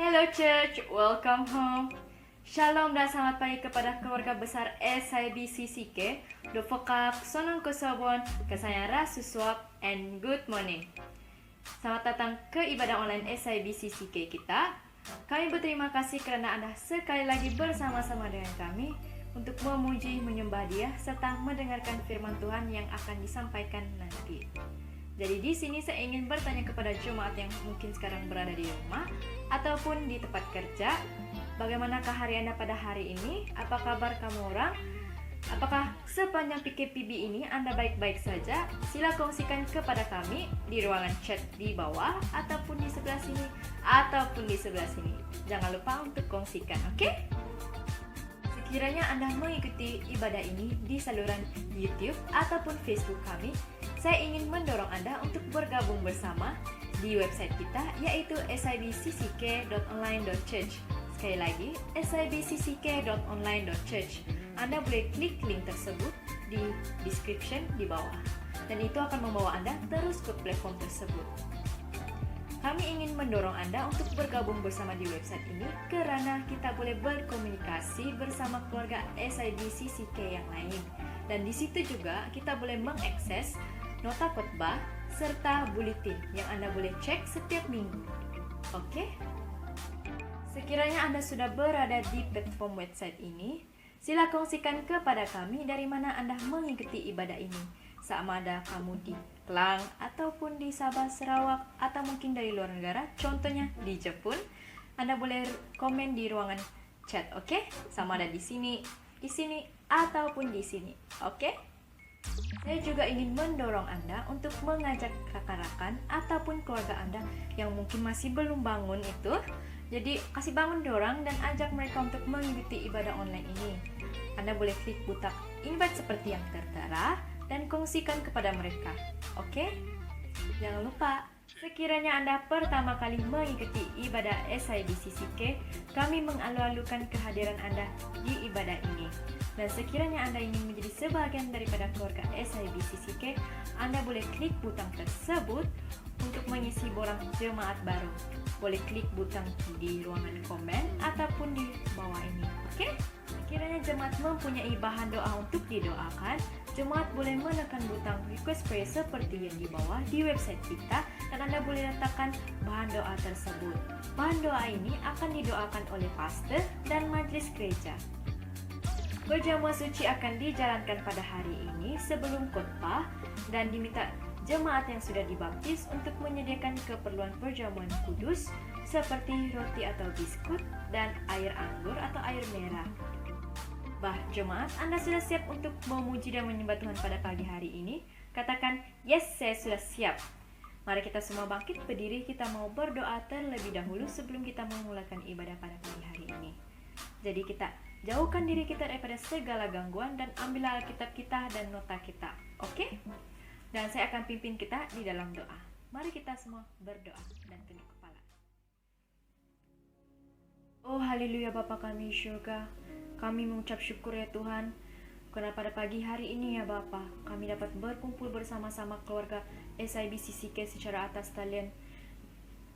Hello Church, welcome home. Shalom dan selamat pagi kepada keluarga besar SIBCCK. Dofokap, sonong kesabon, kesayara suswap, and good morning. Selamat datang ke ibadah online SIBCCK kita. Kami berterima kasih karena Anda sekali lagi bersama-sama dengan kami untuk memuji, menyembah Dia, serta mendengarkan firman Tuhan yang akan disampaikan nanti. Jadi di sini saya ingin bertanya kepada jemaat yang mungkin sekarang berada di rumah ataupun di tempat kerja, bagaimanakah hari Anda pada hari ini? Apa kabar kamu orang? Apakah sepanjang PKPB ini Anda baik-baik saja? Sila kongsikan kepada kami di ruangan chat di bawah ataupun di sebelah sini ataupun di sebelah sini. Jangan lupa untuk kongsikan, oke? Sekiranya Anda mengikuti ibadah ini di saluran YouTube ataupun Facebook kami, saya ingin mendorong Anda untuk bergabung bersama di website kita, yaitu sibcck.online.church. Sekali lagi, sibcck.online.church. Anda boleh klik link tersebut di description di bawah, dan itu akan membawa Anda terus ke platform tersebut. Kami ingin mendorong Anda untuk bergabung bersama di website ini karena kita boleh berkomunikasi bersama keluarga SIBCCK yang lain. Dan di situ juga kita boleh mengakses nota khotbah serta buletin yang Anda boleh cek setiap minggu. Oke? Sekiranya Anda sudah berada di platform website ini, sila kongsikan kepada kami dari mana Anda mengikuti ibadah ini. Sama ada kamu di Klang ataupun di Sabah, Sarawak, atau mungkin dari luar negara, contohnya di Jepun, Anda boleh komen di ruangan chat, oke? Sama ada di sini, ataupun di sini, oke? Saya juga ingin mendorong Anda untuk mengajak rakan-rakan ataupun keluarga Anda yang mungkin masih belum bangun itu. Jadi kasih bangun dorang dan ajak mereka untuk mengikuti ibadah online ini. Anda boleh klik butang invite seperti yang tertera dan kongsikan kepada mereka. Oke? Jangan lupa, sekiranya Anda pertama kali mengikuti ibadah SIBCCK, kami mengalu-alukan kehadiran Anda di ibadah ini. Dan sekiranya Anda ingin menjadi sebagian daripada keluarga SIBCCK, Anda boleh klik butang tersebut untuk mengisi borang jemaat baru. Boleh klik butang di ruangan komen ataupun di bawah ini. Oke? Sekiranya jemaat mempunyai bahan doa untuk didoakan, jemaat boleh menekan butang request prayer seperti yang di bawah di website kita, dan Anda boleh letakkan bahan doa tersebut. Bahan doa ini akan didoakan oleh pastor dan majelis gereja. Perjamuan suci akan dijalankan pada hari ini sebelum khotbah dan diminta jemaat yang sudah dibaptis untuk menyediakan keperluan perjamuan kudus seperti roti atau biskut dan air anggur atau air merah. Jemaat, Anda sudah siap untuk memuji dan menyembah Tuhan pada pagi hari ini? Katakan, yes, saya sudah siap. Mari kita semua bangkit berdiri, kita mau berdoa terlebih dahulu sebelum kita memulakan ibadah pada pagi hari ini. Jadi kita jauhkan diri kita daripada segala gangguan dan ambillah Alkitab kita dan nota kita. Oke? Dan saya akan pimpin kita di dalam doa. Mari kita semua berdoa dan tunduk kepala. Oh haleluya Bapa kami syurga, kami mengucap syukur ya Tuhan, karena pada pagi hari ini ya Bapa, kami dapat berkumpul bersama-sama keluarga SIBCCK secara atas talian.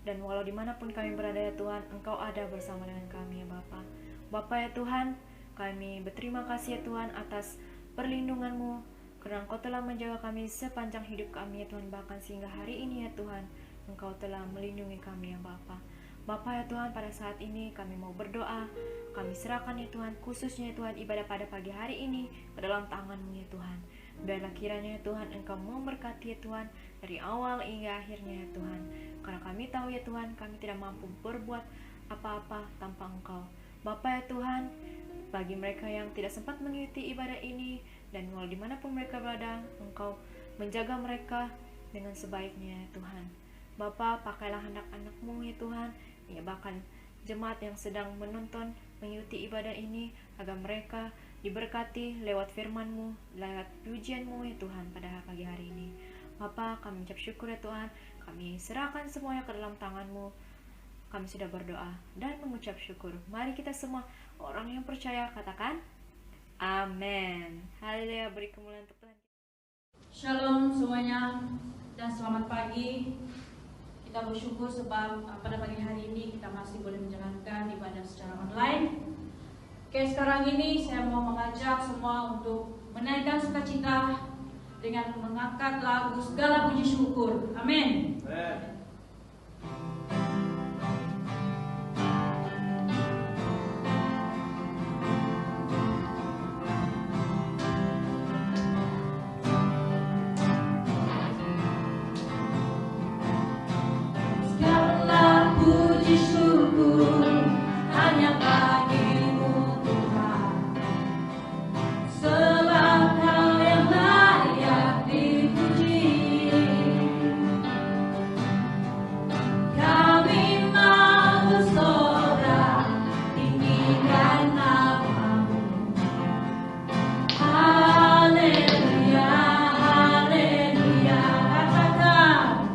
Dan walau dimanapun kami berada ya Tuhan, Engkau ada bersama dengan kami ya Bapa. Bapa ya Tuhan, kami berterima kasih ya Tuhan atas perlindungan-Mu, karena Engkau telah menjaga kami sepanjang hidup kami ya Tuhan, bahkan sehingga hari ini ya Tuhan, Engkau telah melindungi kami ya Bapa. Bapa ya Tuhan, pada saat ini kami mau berdoa, kami serahkan ya Tuhan, khususnya ya Tuhan ibadah pada pagi hari ini ke dalam tangan-Mu ya Tuhan. Biarlah kiranya ya Tuhan Engkau memberkati ya Tuhan dari awal hingga akhirnya ya Tuhan. Karena kami tahu ya Tuhan, kami tidak mampu berbuat apa-apa tanpa Engkau. Bapa ya Tuhan, bagi mereka yang tidak sempat mengikuti ibadah ini, dan walau dimanapun mereka berada, Engkau menjaga mereka dengan sebaiknya ya Tuhan. Bapa, pakailah anak-anak-Mu ya Tuhan, ya bahkan jemaat yang sedang menonton mengikuti ibadah ini, agar mereka diberkati lewat firman-Mu, lewat pujian-Mu ya Tuhan pada pagi hari ini. Bapa, kami ucap syukur ya Tuhan, kami serahkan semuanya ke dalam tangan-Mu. Kami sudah berdoa dan mengucap syukur. Mari kita semua orang yang percaya katakan amin. Haleluya, beri kemuliaan untuk Tuhan. Shalom semuanya dan selamat pagi. Kita bersyukur sebab pada pagi hari ini kita masih boleh menjalankan secara online. Oke, sekarang ini saya mau mengajak semua untuk menaikkan sukacita dengan mengangkat lagu segala puji syukur. Amin. Segala puji syukur hanya bagimu Tuhan, sebab Kau yang layak dipuji. Kami mau bersorak tinggikan nama-Mu. Haleluya, haleluya, katakan.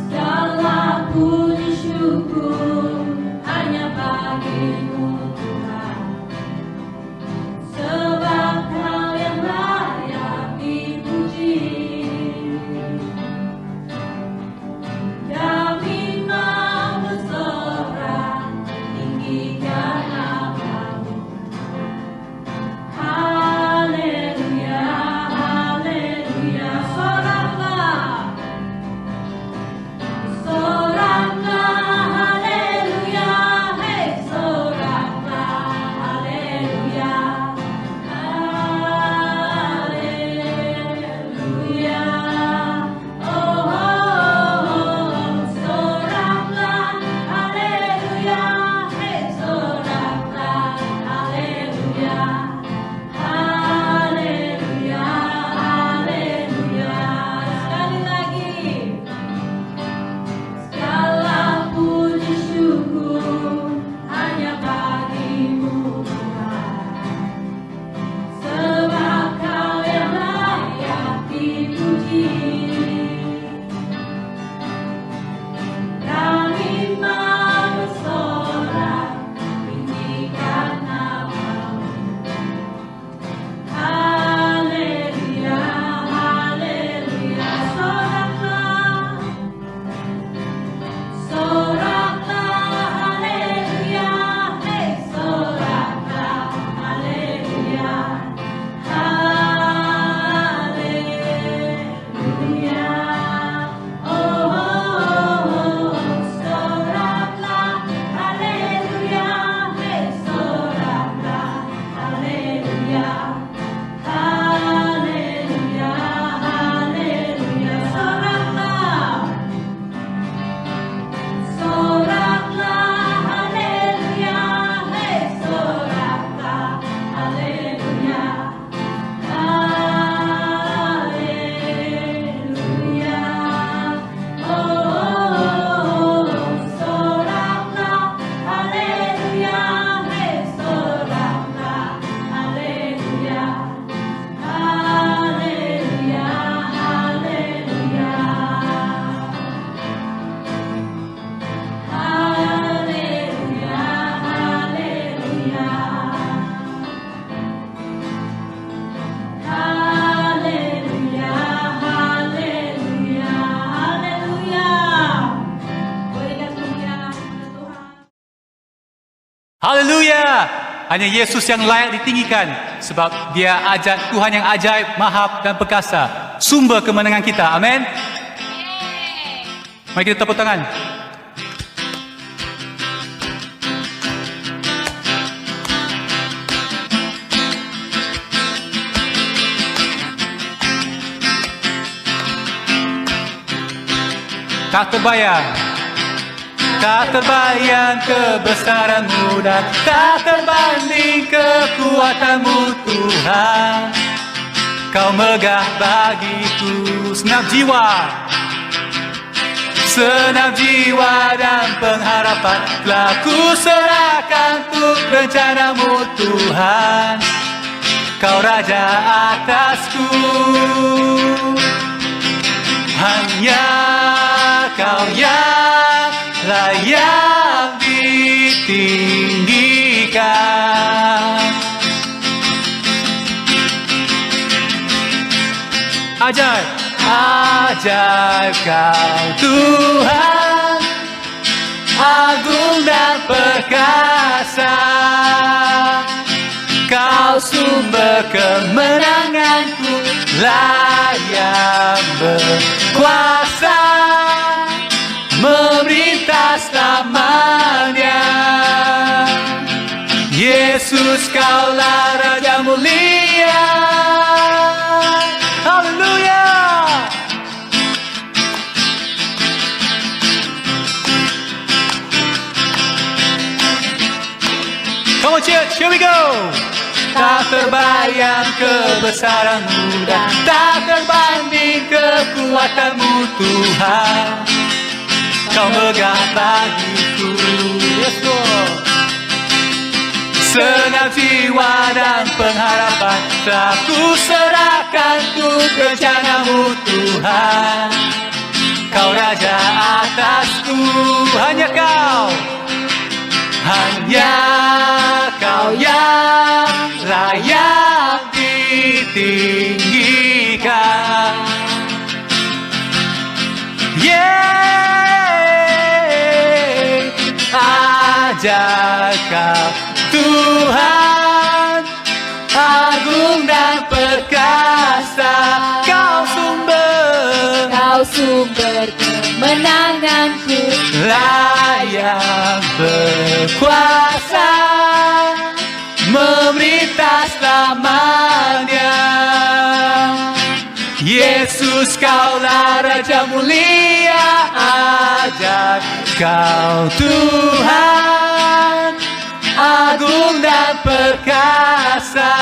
Segala puji syukur hanya bagimu Tuhan, sebab Kau yang layak dipuji. Kami mau bersorak tinggikan nama-Mu. Haleluya, haleluya, soraklah. Soraklah, haleluya, hei soraklah, haleluya, haleluya, oh, oh, oh, soraklah, haleluya, hei soraklah, haleluya, haleluya, haleluya, sekali lagi. Segala puji syukur hanya bagimu Tuhan, sebab Kau yang layak dipuji. Kami mau bersorak tinggikan nama-Mu. Haleluya, haleluya, soraklah. Soraklah, haleluya, hei soraklah, haleluya, haleluya, oh, oh, oh, soraklah, haleluya, hei soraklah, haleluya, haleluya, haleluya, soraklah. Soraklah, haleluya, hei soraklah, haleluya, haleluya, oh, oh, oh, soraklah, haleluya, hei soraklah, haleluya, haleluya, haleluya. Haleluya, haleluya. Haleluya, haleluya, haleluya. Berikan kemuliaan kepada Tuhan. Haleluya! Hanya Yesus yang layak ditinggikan sebab Dia Tuhan yang ajaib, mahab dan perkasa, sumber kemenangan kita. Amin. Mari kita tepuk tangan. Tak terbayang kebesaran-Mu dan tak terbanding kekuatan-Mu Tuhan. Kau megah bagiku senap jiwa dan pengharapan telah ku serahkan untuk rencana-Mu Tuhan. Kau Raja atasku, hanya Kau yang layak ditinggikan. Ajaib Kau Tuhan, agung dan perkasa. Kau sumber kemenanganku, layak berkuasa, memerintah selamanya. Yesus, Kaulah Raja mulia. Haleluya. Come on church, here we go. Tak terbayang kebesaran-Mu dan tak terbanding kekuatan-Mu Tuhan. Kau megah bagiku, yes Lord. Senang jiwa dan pengharapan telah ku serahkan ku rencana-Mu Tuhan. Kau Raja atasku, hanya Kau. Hanya Kau yang layak ditinggikan. Ajar Kau Tuhan, agung dan perkasa. Kau sumber kemenanganku, layak berkuasa, memerintah selamanya. Yesus, Kaulah Raja mulia, ajar Kau Tuhan, agung dan perkasa.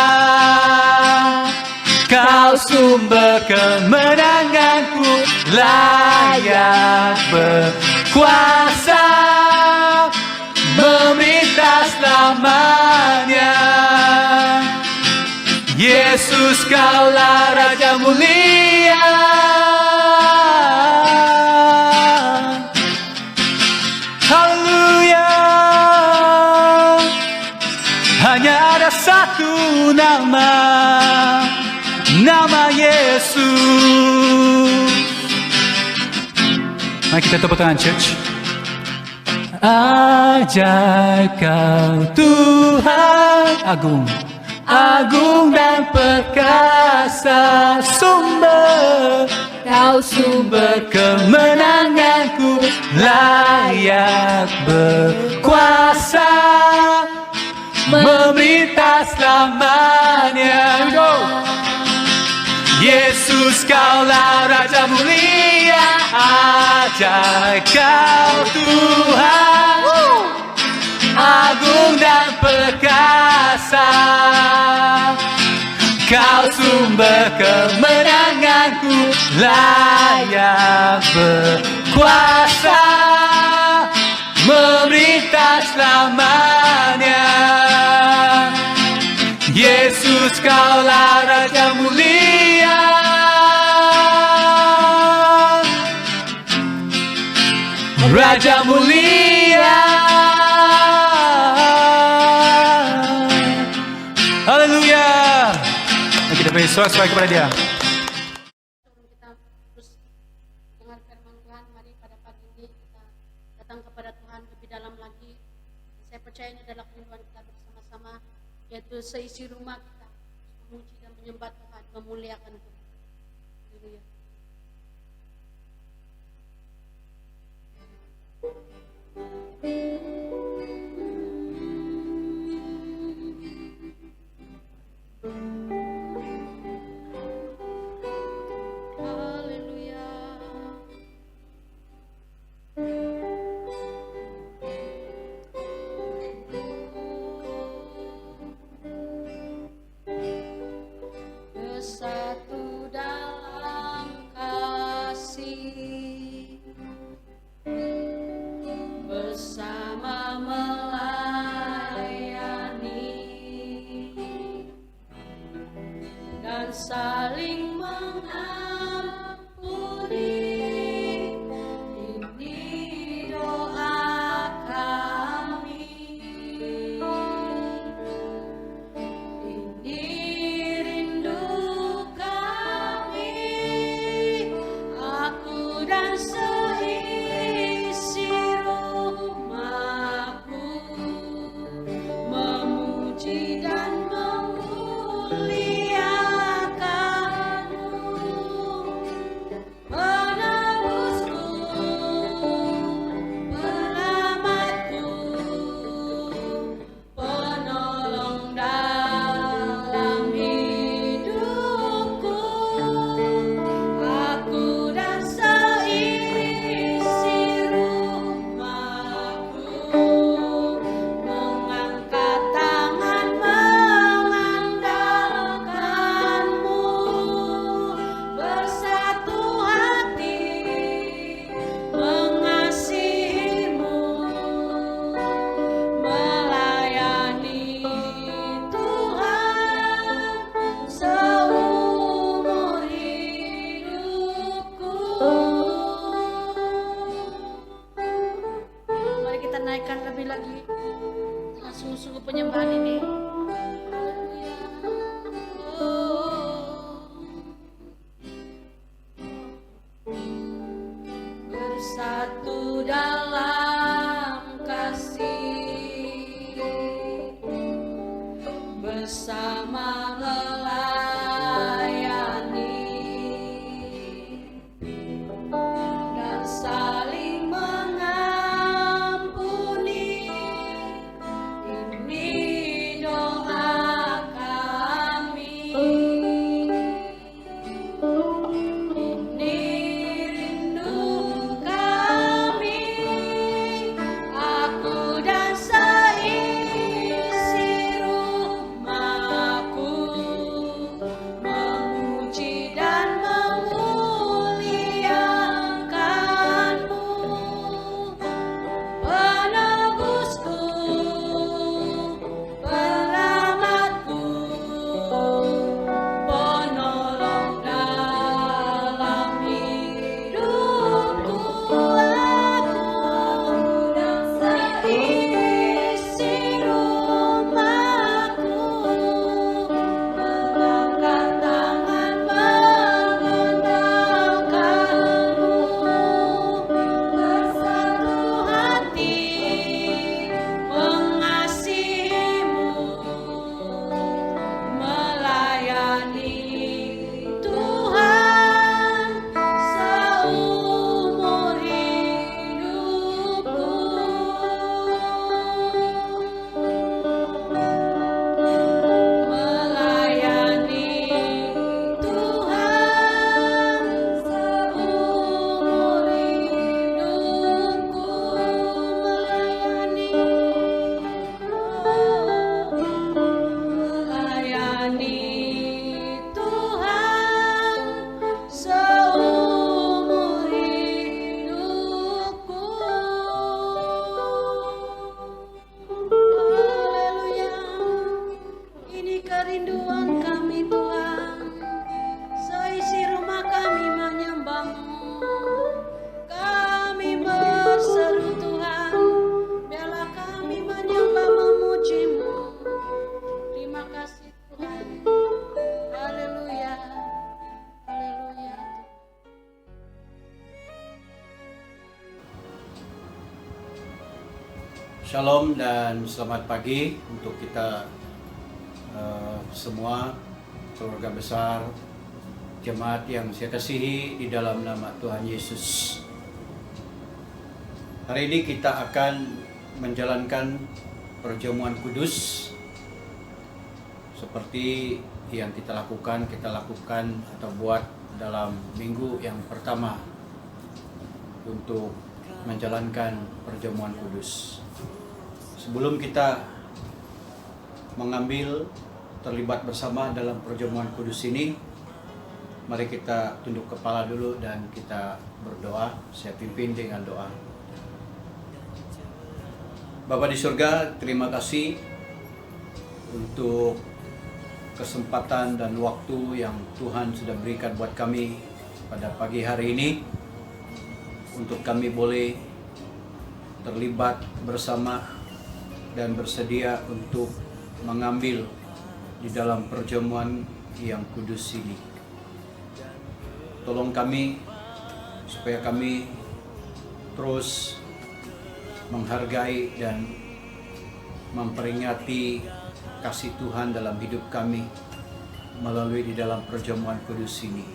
Kau sumber kemenanganku, layak berkuasa, memerintah selamanya. Yesus, Kaulah Raja mulia. Haleluya. Hanya ada satu nama, nama Yesus. Mari kita tepuk tangan church. Ajar Kau Tuhan, agung, agung dan perkasa, Kau sumber kemenanganku, layak berkuasa, memerintah selamanya. Yesus, Kaulah Raja mulia, ajar Kau Tuhan, agung dan perkasa. Kau sumber kemenanganku, layak berkuasa, memerintah selamanya. Yesus, Kaulah Raja mulia. Raja mulia. Haleluya. Kita beri sorak-sorai kepada Dia. Kita terus dengar firman Tuhan. Mari pada pagi ini kita datang kepada Tuhan lebih dalam lagi. Saya percaya ini adalah kehidupan kita bersama-sama, yaitu seisi rumah kita memuji dan menyembah Tuhan, memuliakan Tuhan. Haleluya. Haleluya. Bersatu dalam naikkan lebih lagi dengan sungguh-sungguh penyembahan ini. Haleluya. Bersatu dalam kasih, bersama melayani dan saling mengampuni. Ini doa kami, ini rindu kami, aku dan seisi rumahku memuji dan memuliakan-Mu, penebusku, penyelamatku, penolong dalam hidupku. Aku dan seisi rumahku mengangkat tangan mengandalkan-Mu, bersatu hati mengasihi-Mu, melayani Tuhan seumur hidupku. Melayani Tuhan seumur hidupku. Melayani Tuhan seumur hidupku. Haleluya. Ini kerinduan kami Tuhan, seisi rumah kami menyembah-Mu. Kami berseru Tuhan, biarlah kami menyembah memuji-Mu. Terima kasih Tuhan. Haleluya. Haleluya. Shalom dan selamat pagi untuk kita semua, keluarga besar, jemaat yang saya kasihi di dalam nama Tuhan Yesus. Hari ini kita akan menjalankan perjamuan kudus seperti yang kita lakukan atau buat dalam minggu yang pertama untuk menjalankan perjamuan kudus. Sebelum kita mengambil terlibat bersama dalam perjamuan kudus ini, mari kita tunduk kepala dulu dan kita berdoa. Saya pimpin dengan doa. Bapa di surga, terima kasih untuk kesempatan dan waktu yang Tuhan sudah berikan buat kami pada pagi hari ini, untuk kami boleh terlibat bersama dan bersedia untuk mengambil di dalam perjamuan yang kudus ini. Tolong kami supaya kami terus menghargai dan memperingati kasih Tuhan dalam hidup kami melalui di dalam perjamuan kudus ini,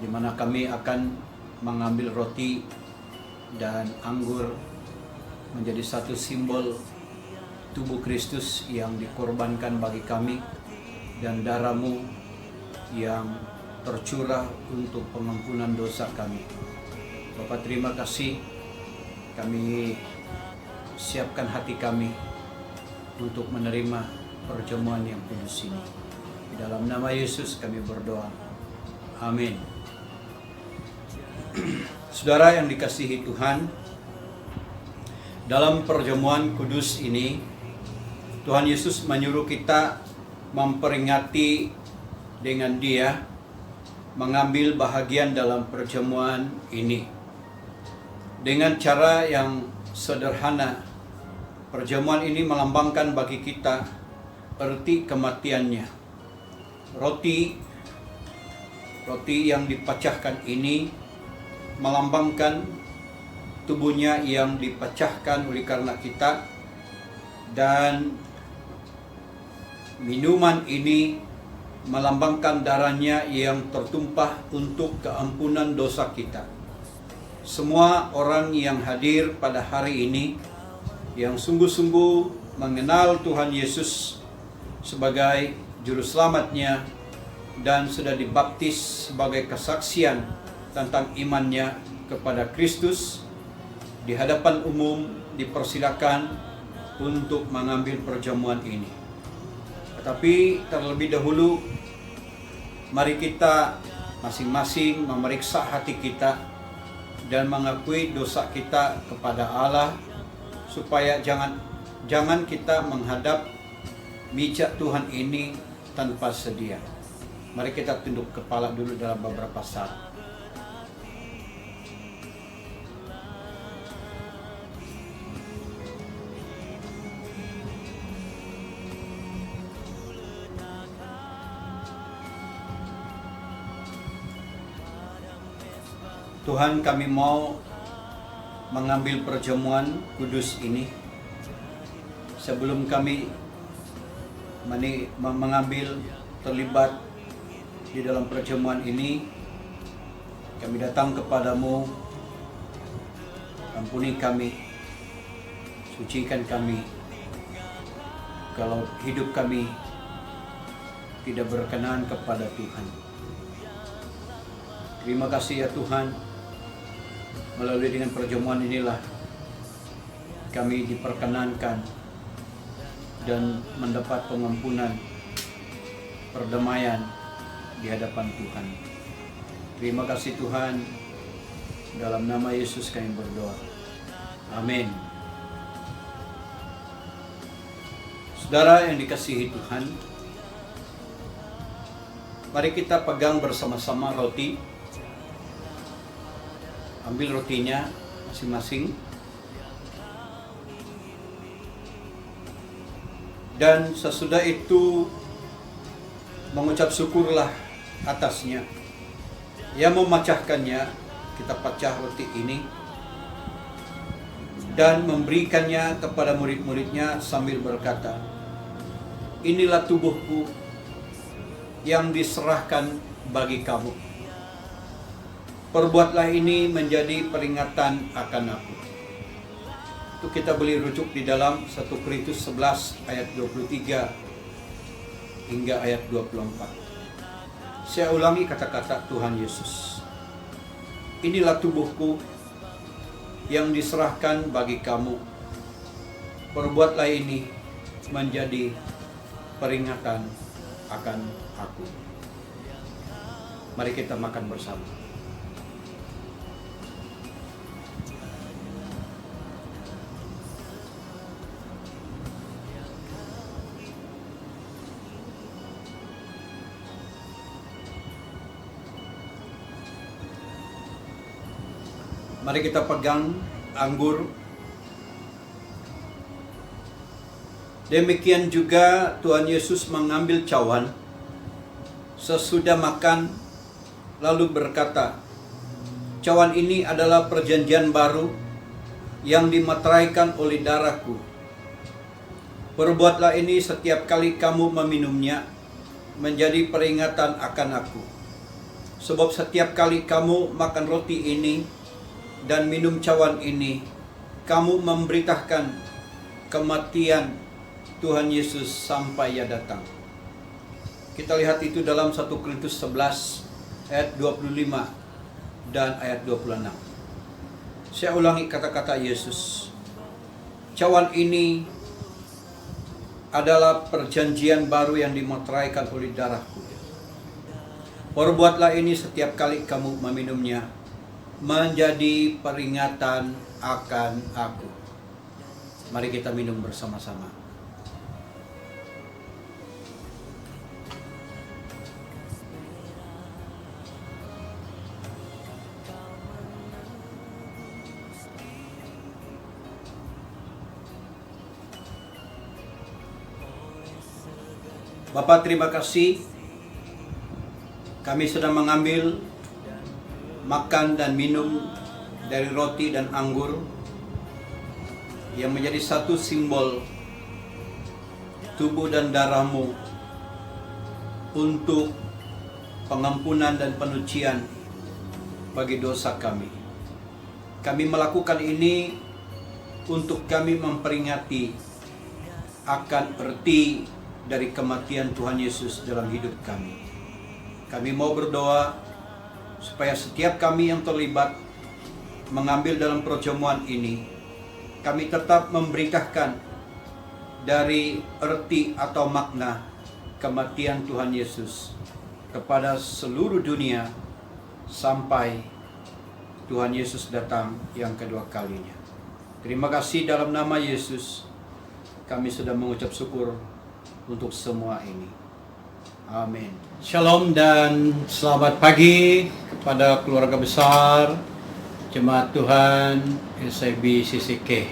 di mana kami akan mengambil roti dan anggur menjadi satu simbol tubuh Kristus yang dikorbankan bagi kami dan darah-Mu yang tercurah untuk pengampunan dosa kami. Bapa, terima kasih, kami siapkan hati kami untuk menerima perjamuan yang kudus ini. Dalam nama Yesus kami berdoa. Amin. Saudara yang dikasihi Tuhan, dalam perjamuan kudus ini Tuhan Yesus menyuruh kita memperingati dengan Dia mengambil bahagian dalam perjamuan ini dengan cara yang sederhana. Perjamuan ini melambangkan bagi kita erti kematiannya. Roti yang dipecahkan ini melambangkan tubuhnya yang dipecahkan oleh karena kita, dan minuman ini melambangkan darahnya yang tertumpah untuk keampunan dosa kita. Semua orang yang hadir pada hari ini yang sungguh-sungguh mengenal Tuhan Yesus sebagai juru selamatnya dan sudah dibaptis sebagai kesaksian tentang imannya kepada Kristus, di hadapan umum dipersilakan untuk mengambil perjamuan ini. Tetapi terlebih dahulu, mari kita masing-masing memeriksa hati kita dan mengakui dosa kita kepada Allah, supaya jangan kita menghadap meja Tuhan ini tanpa sedia. Mari kita tunduk kepala dulu dalam beberapa saat. Tuhan, kami mau mengambil perjamuan kudus ini. Sebelum kami mengambil, terlibat di dalam perjamuan ini, kami datang kepadamu. Ampuni kami, sucikan kami kalau hidup kami tidak berkenan kepada Tuhan. Terima kasih ya Tuhan, melalui dengan perjamuan inilah kami diperkenankan dan mendapat pengampunan, perdamaian di hadapan Tuhan. Terima kasih Tuhan, dalam nama Yesus kami berdoa. Amin. Saudara yang dikasihi Tuhan, mari kita pegang bersama-sama roti. Ambil rotinya masing-masing. Dan sesudah itu mengucap syukurlah atasnya. Ia memecahkannya, kita pecah roti ini dan memberikannya kepada murid-muridnya sambil berkata, inilah tubuhku yang diserahkan bagi kamu. Perbuatlah ini menjadi peringatan akan aku. Itu kita boleh rujuk di dalam 1 Korintus 11 ayat 23 hingga ayat 24. Saya ulangi kata-kata Tuhan Yesus. Inilah tubuhku yang diserahkan bagi kamu. Perbuatlah ini menjadi peringatan akan aku. Mari kita makan bersama. Mari kita pegang anggur. Demikian juga Tuhan Yesus mengambil cawan sesudah makan, lalu berkata, cawan ini adalah perjanjian baru yang dimeteraikan oleh darahku. Perbuatlah ini setiap kali kamu meminumnya, menjadi peringatan akan aku. Sebab setiap kali kamu makan roti ini dan minum cawan ini, kamu memberitakan kematian Tuhan Yesus sampai Ia datang. Kita lihat itu dalam 1 Korintus 11 ayat 25 dan ayat 26. Saya ulangi kata-kata Yesus. Cawan ini adalah perjanjian baru yang dimeteraikan oleh darahku. Perbuatlah ini setiap kali kamu meminumnya, menjadi peringatan akan aku. Mari kita minum bersama-sama. Bapa, terima kasih kami sudah mengambil makan dan minum dari roti dan anggur yang menjadi satu simbol tubuh dan darah-Mu untuk pengampunan dan penyucian bagi dosa kami. Kami melakukan ini untuk kami memperingati akan arti dari kematian Tuhan Yesus dalam hidup kami. Kami mau berdoa supaya setiap kami yang terlibat mengambil dalam perjamuan ini, kami tetap memberitakan dari arti atau makna kematian Tuhan Yesus kepada seluruh dunia sampai Tuhan Yesus datang yang kedua kalinya. Terima kasih dalam nama Yesus kami sudah mengucap syukur untuk semua ini. Amin. Shalom dan selamat pagi kepada keluarga besar Jemaat Tuhan SIB CCK.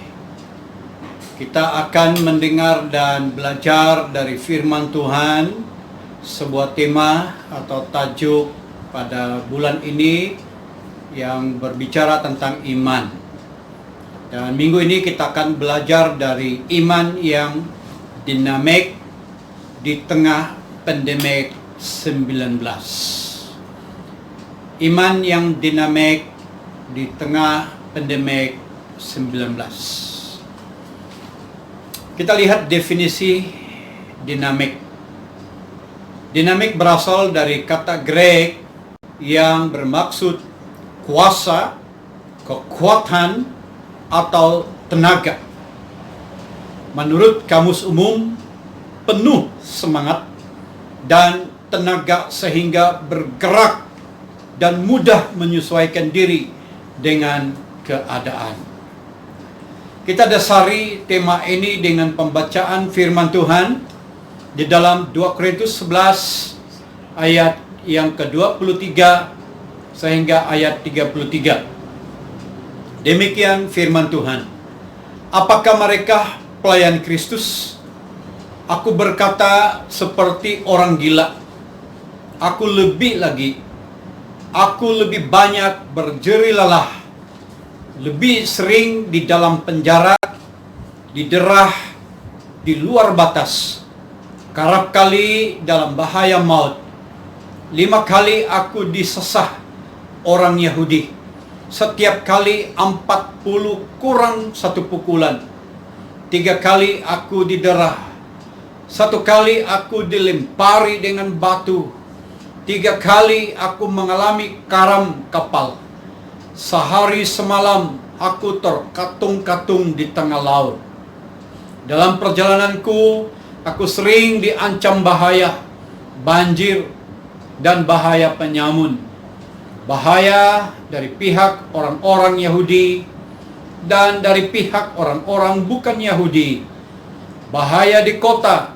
Kita akan mendengar dan belajar dari firman Tuhan, sebuah tema atau tajuk pada bulan ini yang berbicara tentang iman. Dan minggu ini kita akan belajar dari iman yang dinamik di tengah pandemi 19. Iman yang dinamik di tengah pandemi 19. Kita lihat definisi dinamik. Dinamik berasal dari kata Grek yang bermaksud kuasa, kekuatan, atau tenaga. Menurut Kamus Umum, penuh semangat dan tenaga sehingga bergerak dan mudah menyesuaikan diri dengan keadaan. Kita dasari tema ini dengan pembacaan firman Tuhan di dalam 2 Korintus 11 ayat yang ke-23 sehingga ayat 33. Demikian firman Tuhan. Apakah mereka pelayan Kristus? Aku berkata seperti orang gila. Aku lebih lagi. Aku lebih banyak berjeri lelah. Lebih sering di dalam penjara, diderah, di luar batas. Kerap kali dalam bahaya maut. 5 kali aku disesah orang Yahudi. Setiap kali 40 kurang 1 pukulan. 3 kali aku diderah. 1 kali aku dilempari dengan batu. 3 kali aku mengalami karam kapal. Sehari semalam aku terkatung-katung di tengah laut. Dalam perjalananku, aku sering diancam bahaya, banjir, dan bahaya penyamun. Bahaya dari pihak orang-orang Yahudi dan dari pihak orang-orang bukan Yahudi. Bahaya di kota,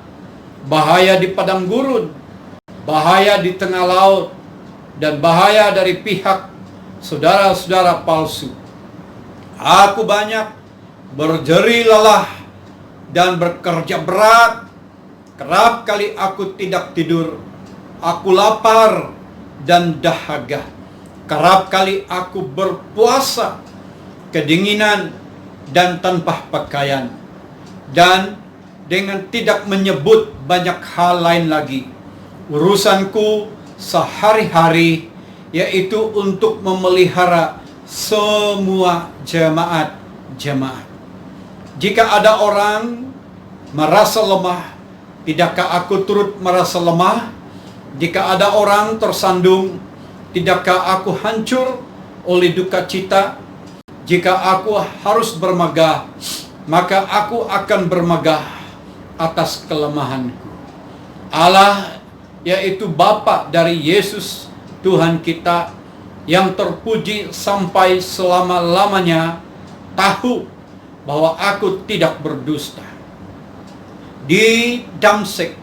bahaya di padang gurun, bahaya di tengah laut, dan bahaya dari pihak saudara-saudara palsu. Aku banyak berjeri lelah dan bekerja berat. Kerap kali aku tidak tidur. Aku lapar dan dahaga. Kerap kali aku berpuasa, kedinginan dan tanpa pakaian. Dan dengan tidak menyebut banyak hal lain lagi. Urusanku sehari-hari yaitu untuk memelihara semua jemaat. Jika ada orang merasa lemah, tidakkah aku turut merasa lemah? Jika ada orang tersandung, tidakkah aku hancur oleh duka cita? Jika aku harus bermegah, maka aku akan bermegah atas kelemahanku. Allah, yaitu Bapa dari Yesus Tuhan kita yang terpuji sampai selama-lamanya, tahu bahwa aku tidak berdusta. Di Damsyik,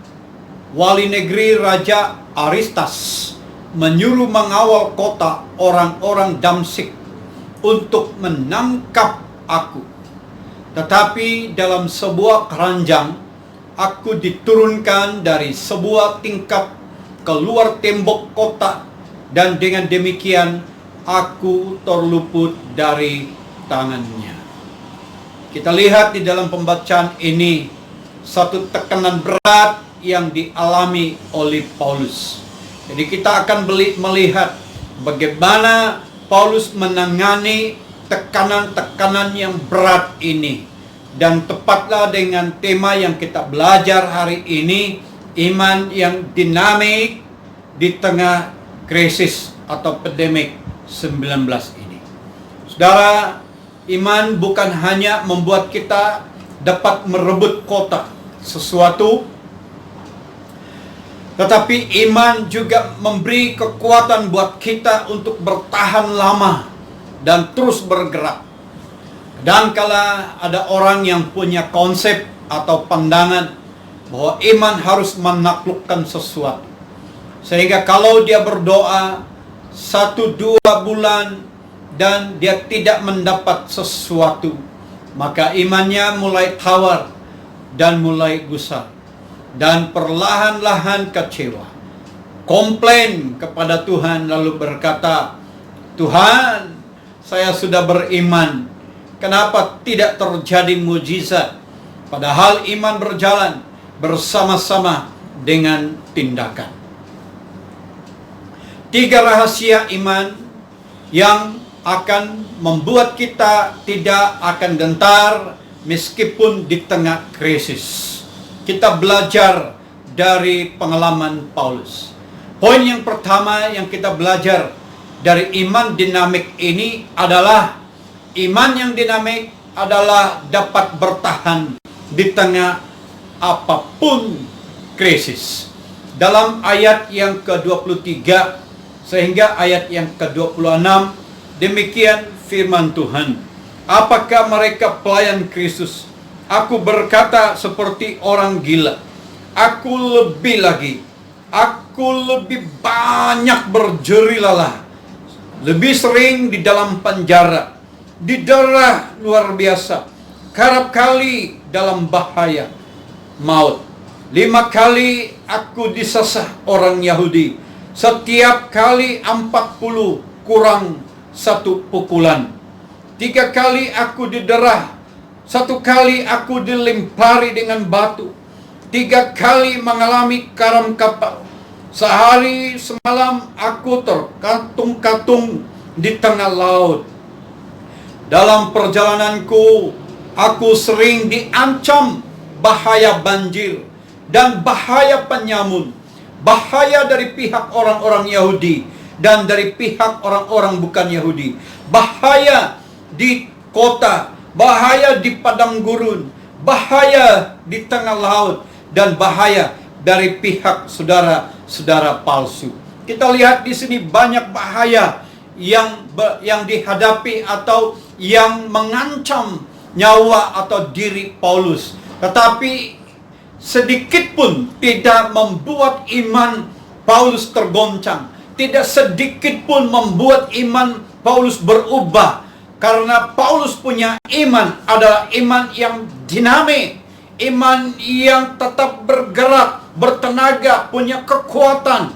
wali negeri Raja Aristas menyuruh mengawal kota orang-orang Damsyik untuk menangkap aku. Tetapi dalam sebuah keranjang aku diturunkan dari sebuah tingkat keluar tembok kota, dan dengan demikian aku terluput dari tangannya. Kita lihat di dalam pembacaan ini satu tekanan berat yang dialami oleh Paulus. Jadi kita akan melihat bagaimana Paulus menangani tekanan-tekanan yang berat ini. Dan tepatlah dengan tema yang kita belajar hari ini, iman yang dinamik di tengah krisis atau pandemik 19 ini. Saudara, iman bukan hanya membuat kita dapat merebut kota sesuatu, tetapi iman juga memberi kekuatan buat kita untuk bertahan lama dan terus bergerak. Dan kala ada orang yang punya konsep atau pandangan bahwa iman harus menaklukkan sesuatu, sehingga kalau dia berdoa 1-2 bulan dan dia tidak mendapat sesuatu, maka imannya mulai tawar dan mulai gusar, dan perlahan-lahan kecewa, komplain kepada Tuhan, lalu berkata, Tuhan, saya sudah beriman, kenapa tidak terjadi mujizat? Padahal iman berjalan bersama-sama dengan tindakan. 3 rahasia iman yang akan membuat kita tidak akan gentar meskipun di tengah krisis. Kita belajar dari pengalaman Paulus. Poin yang pertama yang kita belajar dari iman dinamik ini adalah iman yang dinamik adalah dapat bertahan di tengah apapun krisis. Dalam ayat yang ke-23 sehingga ayat yang ke-26, demikian firman Tuhan. Apakah mereka pelayan Kristus? Aku berkata seperti orang gila. Aku lebih lagi. Aku lebih banyak berjerilalah. Lebih sering di dalam penjara. Didera luar biasa. Kerap kali dalam bahaya maut. 5 kali aku disesah orang Yahudi. Setiap kali 40 kurang 1 pukulan. 3 kali aku didera. 1 kali aku dilempari dengan batu. 3 kali mengalami karam kapal. Sehari semalam aku terkatung-katung di tengah laut. Dalam perjalananku, aku sering diancam bahaya banjir dan bahaya penyamun. Bahaya dari pihak orang-orang Yahudi dan dari pihak orang-orang bukan Yahudi. Bahaya di kota, bahaya di padang gurun, bahaya di tengah laut, dan bahaya dari pihak saudara-saudara palsu. Kita lihat di sini banyak bahaya yang dihadapi atau yang mengancam nyawa atau diri Paulus. Tetapi sedikit pun tidak membuat iman Paulus tergoncang. Tidak sedikit pun membuat iman Paulus berubah. Karena Paulus punya iman adalah iman yang dinamik. Iman yang tetap bergerak, bertenaga, punya kekuatan.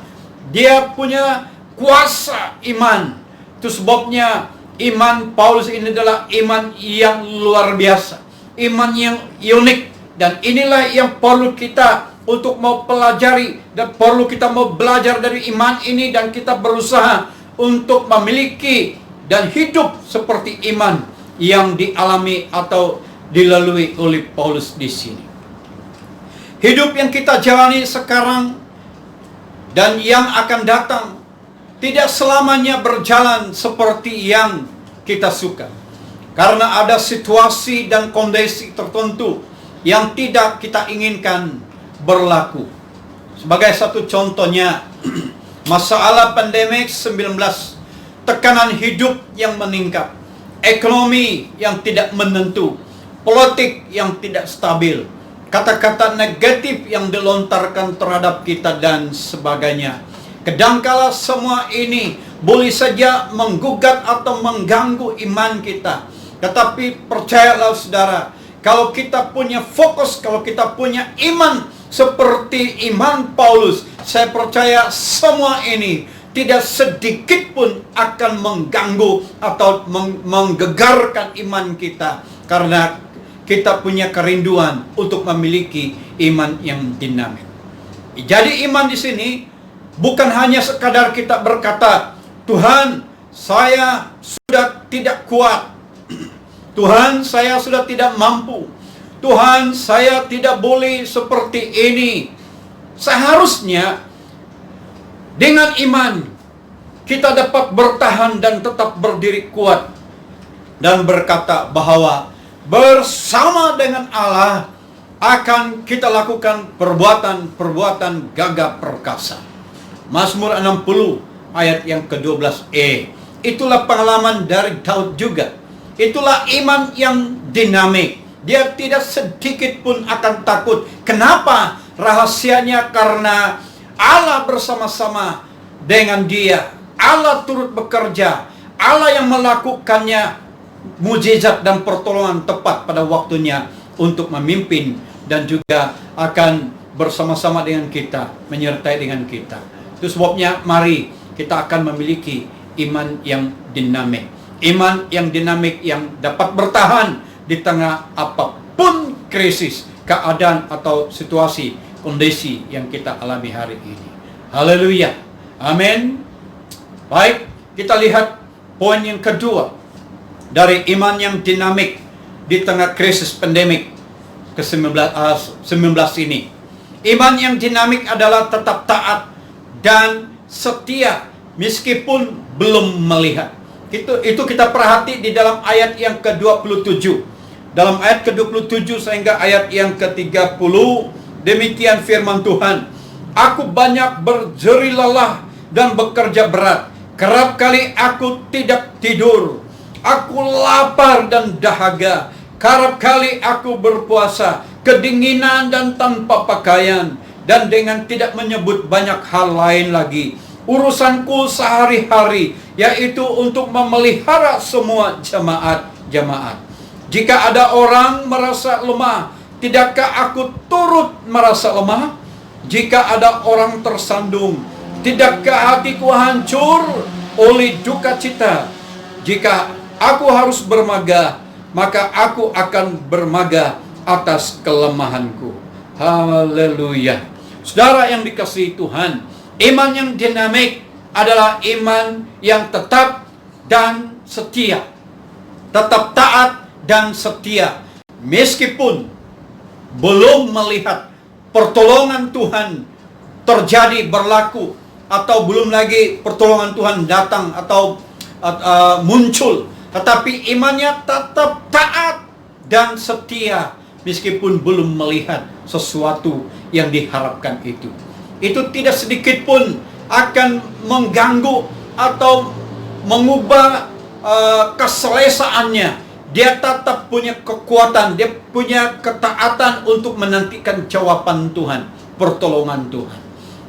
Dia punya kuasa iman. Itu sebabnya iman Paulus ini adalah iman yang luar biasa. Iman yang unik. Dan inilah yang perlu kita untuk mau pelajari. Dan perlu kita mau belajar dari iman ini. Dan kita berusaha untuk memiliki dan hidup seperti iman yang dialami atau dilalui oleh Paulus di sini. Hidup yang kita jalani sekarang dan yang akan datang tidak selamanya berjalan seperti yang kita suka. Karena ada situasi dan kondisi tertentu yang tidak kita inginkan berlaku. Sebagai satu contohnya, masalah pandemik 19, tekanan hidup yang meningkat, ekonomi yang tidak menentu, politik yang tidak stabil, kata-kata negatif yang dilontarkan terhadap kita dan sebagainya. Kadangkala semua ini boleh saja menggugat atau mengganggu iman kita. Tetapi percayalah saudara, kalau kita punya fokus, kalau kita punya iman seperti iman Paulus, saya percaya semua ini tidak sedikit pun akan mengganggu atau menggegarkan iman kita, karena kita punya kerinduan untuk memiliki iman yang dinamik. Jadi iman di sini bukan hanya sekadar kita berkata, Tuhan, saya sudah tidak kuat. Tuhan, saya sudah tidak mampu. Tuhan, saya tidak boleh seperti ini. Seharusnya dengan iman kita dapat bertahan dan tetap berdiri kuat dan berkata bahwa bersama dengan Allah akan kita lakukan perbuatan-perbuatan gagah perkasa. Mazmur 60 ayat yang ke-12e. Itulah pengalaman dari Daud juga. Itulah iman yang dinamik. Dia tidak sedikit pun akan takut. Kenapa? Rahasianya karena Allah bersama-sama dengan dia. Allah turut bekerja. Allah yang melakukannya mujizat dan pertolongan tepat pada waktunya untuk memimpin dan juga akan bersama-sama dengan kita, menyertai dengan kita. Itu sebabnya mari kita akan memiliki iman yang dinamik. Iman yang dinamik yang dapat bertahan di tengah apapun krisis, keadaan atau situasi, kondisi yang kita alami hari ini. Haleluya. Amin. Baik, kita lihat poin yang kedua dari iman yang dinamik di tengah krisis pandemik ke-19 ini. Iman yang dinamik adalah tetap taat dan setia meskipun belum melihat. Itu kita perhati di dalam ayat yang ke-27. Dalam ayat ke-27 sehingga ayat yang ke-30, demikian firman Tuhan. Aku banyak berjerih lelah dan bekerja berat. Kerap kali aku tidak tidur. Aku lapar dan dahaga. Kerap kali aku berpuasa, kedinginan dan tanpa pakaian, dan dengan tidak menyebut banyak hal lain lagi. Urusanku sehari-hari, yaitu untuk memelihara semua jemaat. Jika ada orang merasa lemah, tidakkah aku turut merasa lemah? Jika ada orang tersandung, tidakkah hatiku hancur oleh duka cita? Jika aku harus bermegah, maka aku akan bermegah atas kelemahanku. Haleluya. Saudara yang dikasihi Tuhan, iman yang dinamik adalah iman yang tetap dan setia. Tetap taat dan setia. Meskipun belum melihat pertolongan Tuhan terjadi, berlaku, atau belum lagi pertolongan Tuhan datang atau muncul, tetapi imannya tetap taat dan setia meskipun belum melihat sesuatu yang diharapkan itu. Itu tidak sedikit pun akan mengganggu atau mengubah keselesaannya. Dia tetap punya kekuatan, dia punya ketaatan untuk menantikan jawaban Tuhan, pertolongan Tuhan.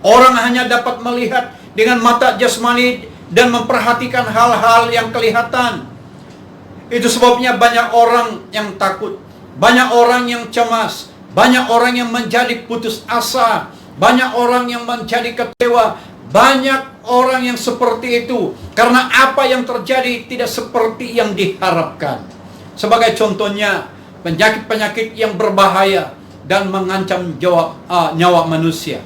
Orang hanya dapat melihat dengan mata jasmani dan memperhatikan hal-hal yang kelihatan. Itu sebabnya banyak orang yang takut, banyak orang yang cemas, banyak orang yang menjadi putus asa, banyak orang yang menjadi kecewa, banyak orang yang seperti itu karena apa yang terjadi tidak seperti yang diharapkan. Sebagai contohnya, penyakit-penyakit yang berbahaya dan mengancam nyawa manusia.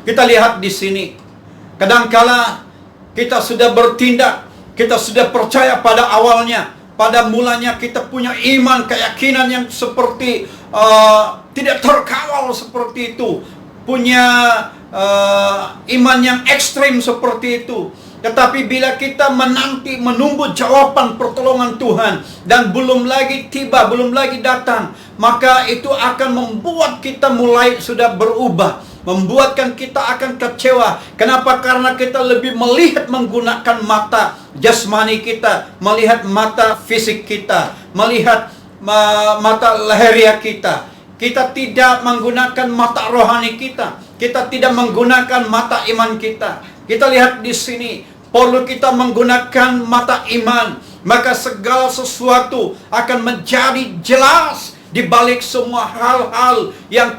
Kita lihat di sini, kadangkala kita sudah bertindak, kita sudah percaya pada awalnya, pada mulanya kita punya iman, keyakinan yang seperti tidak terkawal seperti itu, punya iman yang ekstrim seperti itu. Tetapi bila kita menunggu jawaban pertolongan Tuhan dan belum lagi tiba, belum lagi datang, maka itu akan membuat kita mulai sudah berubah, membuatkan kita akan kecewa. Kenapa? Karena kita lebih melihat menggunakan mata jasmani kita, melihat mata fisik kita, melihat mata lahiriah kita. Kita tidak menggunakan mata rohani kita. Kita tidak menggunakan mata iman kita. Kita lihat di sini, perlu kita menggunakan mata iman, maka segala sesuatu akan menjadi jelas di balik semua hal-hal yang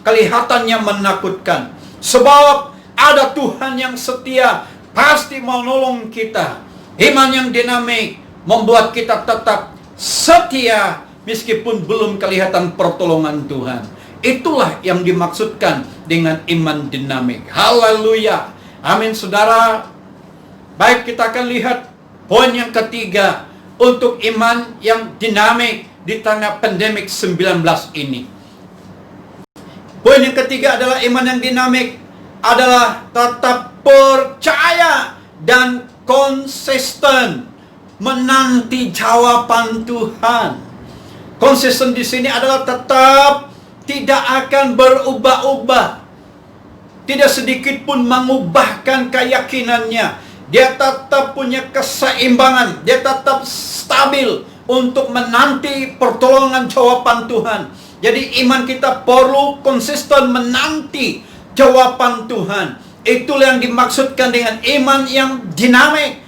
kelihatannya menakutkan. Sebab ada Tuhan yang setia, pasti mau nolong kita. Iman yang dinamik membuat kita tetap setia meskipun belum kelihatan pertolongan Tuhan. Itulah yang dimaksudkan dengan iman dinamik. Haleluya. Amin, saudara. Baik, kita akan lihat poin yang ketiga untuk iman yang dinamik di tengah pandemik 19 ini. Poin yang ketiga adalah iman yang dinamik adalah tetap percaya dan konsisten menanti jawaban Tuhan. Konsisten di sini adalah tetap tidak akan berubah-ubah. Tidak sedikit pun mengubahkan keyakinannya. Dia tetap punya keseimbangan. Dia tetap stabil untuk menanti pertolongan jawaban Tuhan. Jadi iman kita perlu konsisten menanti jawaban Tuhan. Itulah yang dimaksudkan dengan iman yang dinamik.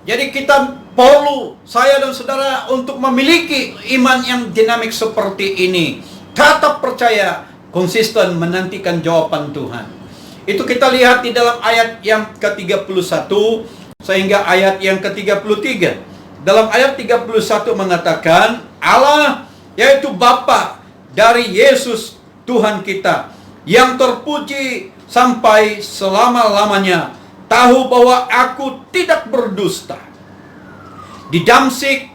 Jadi kita perlu, saya dan saudara, untuk memiliki iman yang dinamik seperti ini. Tetap percaya, konsisten menantikan jawaban Tuhan. Itu kita lihat di dalam ayat yang ke-31 sehingga ayat yang ke-33. Dalam ayat 31 mengatakan, Allah yaitu Bapa dari Yesus Tuhan kita, yang terpuji sampai selama-lamanya, tahu bahwa aku tidak berdusta. Di Damsyik,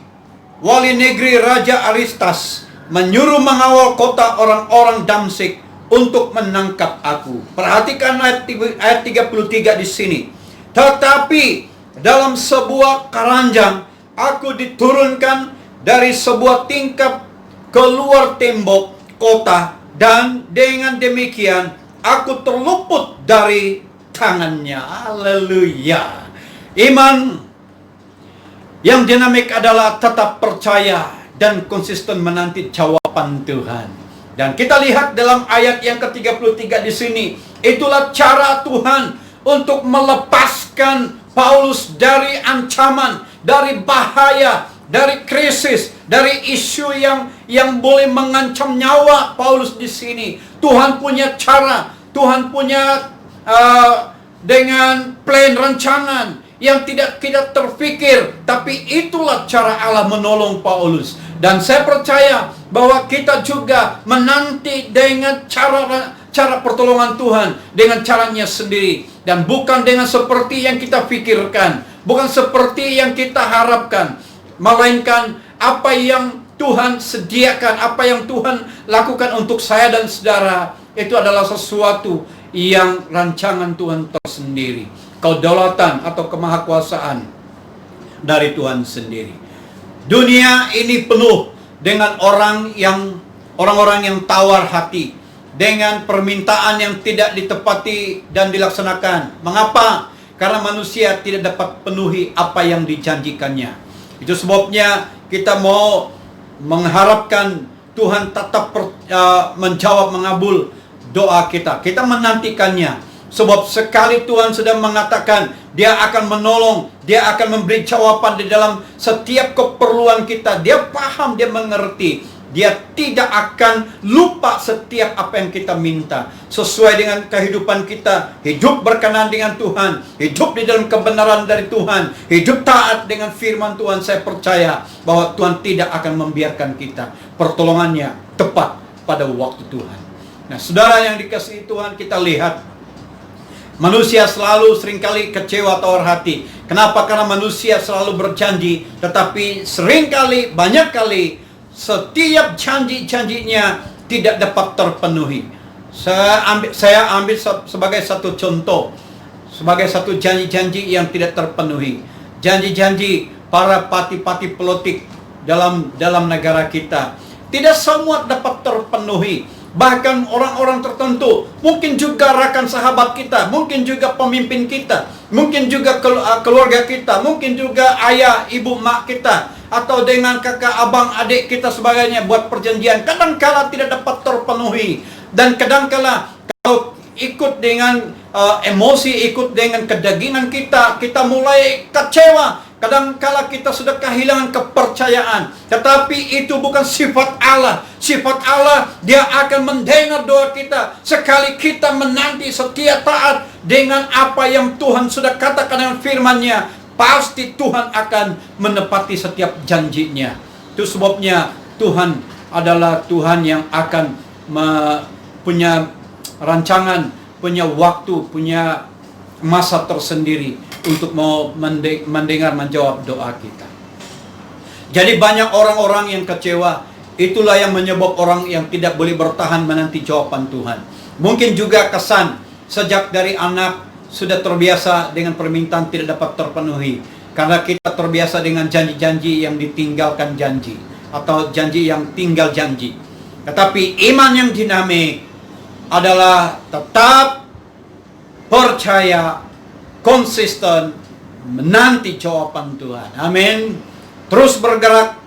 wali negeri Raja Aristas menyuruh mengawal kota orang-orang Damsyik untuk menangkap aku. Perhatikan ayat 33 di sini. Tetapi dalam sebuah keranjang aku diturunkan dari sebuah tingkap keluar tembok kota, dan dengan demikian aku terluput dari tangannya. Haleluya. Iman yang dinamik adalah tetap percaya dan konsisten menanti jawaban Tuhan. Dan kita lihat dalam ayat yang ke-33 di sini, itulah cara Tuhan untuk melepaskan Paulus dari ancaman, dari bahaya, dari krisis, dari isu yang boleh mengancam nyawa Paulus di sini. Tuhan punya cara, Tuhan punya dengan plan rancangan yang tidak kita terfikir, tapi itulah cara Allah menolong Paulus. Dan saya percaya bahwa kita juga menanti dengan cara pertolongan Tuhan dengan caranya sendiri, dan bukan dengan seperti yang kita pikirkan, bukan seperti yang kita harapkan, melainkan apa yang Tuhan sediakan, apa yang Tuhan lakukan untuk saya dan saudara, itu adalah sesuatu yang rancangan Tuhan tersendiri, kedaulatan atau kemahakuasaan dari Tuhan sendiri. Dunia ini penuh dengan orang-orang yang tawar hati, dengan permintaan yang tidak ditepati dan dilaksanakan. Mengapa? Karena manusia tidak dapat penuhi apa yang dijanjikannya. Itu sebabnya kita mau mengharapkan Tuhan tetap menjawab, mengabul doa kita. Kita menantikannya. Sebab sekali Tuhan sudah mengatakan Dia akan menolong, Dia akan memberi jawaban di dalam setiap keperluan kita. Dia paham, Dia mengerti. Dia tidak akan lupa setiap apa yang kita minta. Sesuai dengan kehidupan kita, hidup berkenan dengan Tuhan, hidup di dalam kebenaran dari Tuhan, hidup taat dengan firman Tuhan. Saya percaya bahwa Tuhan tidak akan membiarkan kita. Pertolongannya tepat pada waktu Tuhan. Nah, saudara yang dikasihi Tuhan, kita lihat manusia selalu seringkali kecewa, tawar hati. Kenapa? Karena manusia selalu berjanji, tetapi seringkali, banyak kali, setiap janji-janjinya tidak dapat terpenuhi. Saya ambil sebagai satu contoh, sebagai satu janji-janji yang tidak terpenuhi. Janji-janji para pati-pati politik dalam negara kita. Tidak semua dapat terpenuhi. Bahkan orang-orang tertentu, mungkin juga rakan sahabat kita, mungkin juga pemimpin kita, mungkin juga keluarga kita, mungkin juga ayah, ibu, mak kita, atau dengan kakak, abang, adik kita sebagainya buat perjanjian. Kadangkala tidak dapat terpenuhi. Dan kadangkala kalau ikut dengan emosi, ikut dengan kedagingan kita mulai kecewa, kadangkala kita sudah kehilangan kepercayaan. Tetapi itu bukan sifat Allah. Sifat Allah, Dia akan mendengar doa kita. Sekali kita menanti setia taat dengan apa yang Tuhan sudah katakan dengan firman-Nya, pasti Tuhan akan menepati setiap janjinya. Itu sebabnya Tuhan adalah Tuhan yang akan punya rancangan, punya waktu, punya masa tersendiri untuk mau mendengar, menjawab doa kita. Jadi banyak orang-orang yang kecewa. Itulah yang menyebabkan orang yang tidak boleh bertahan menanti jawaban Tuhan. Mungkin juga kesan sejak dari anak sudah terbiasa dengan permintaan tidak dapat terpenuhi. Karena kita terbiasa dengan janji-janji yang ditinggalkan janji, atau janji yang tinggal janji. Tetapi iman yang dinamik adalah tetap percaya, konsisten, menanti jawaban Tuhan. Amin. Terus bergerak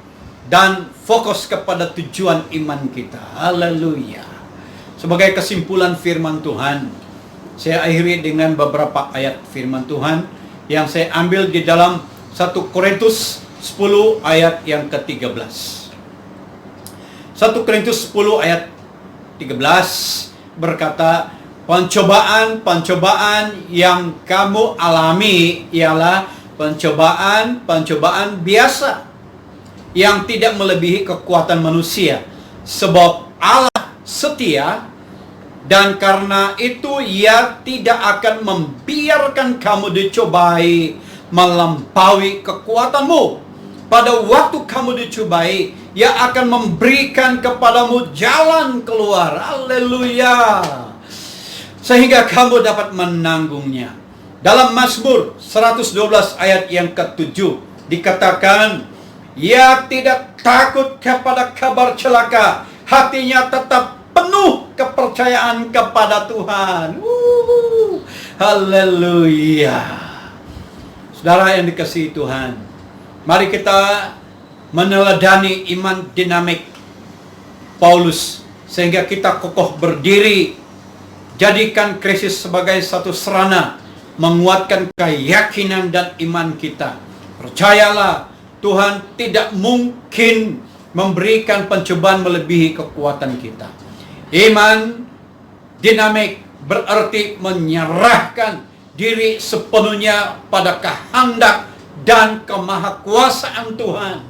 dan fokus kepada tujuan iman kita. Haleluya. Sebagai kesimpulan firman Tuhan, saya akhiri dengan beberapa ayat firman Tuhan yang saya ambil di dalam 1 Korintus 10 ayat yang ke-13. 1 Korintus 10 ayat 13 berkata, pencobaan-pencobaan yang kamu alami ialah pencobaan biasa yang tidak melebihi kekuatan manusia. Sebab Allah setia, dan karena itu Ia tidak akan membiarkan kamu dicobai melampaui kekuatanmu. Pada waktu kamu dicobai, Ia akan memberikan kepadamu jalan keluar. Haleluya. Sehingga kamu dapat menanggungnya. Dalam Mazmur 112 ayat yang ke-7 dikatakan, Ia tidak takut kepada kabar celaka, hatinya tetap penuh kepercayaan kepada Tuhan. Haleluya. Saudara yang dikasihi Tuhan, mari kita meneladani iman dinamik Paulus sehingga kita kokoh berdiri. Jadikan krisis sebagai satu sarana menguatkan keyakinan dan iman kita. Percayalah, Tuhan tidak mungkin memberikan pencobaan melebihi kekuatan kita. Iman dinamik berarti menyerahkan diri sepenuhnya pada kehendak dan kemahakuasaan Tuhan.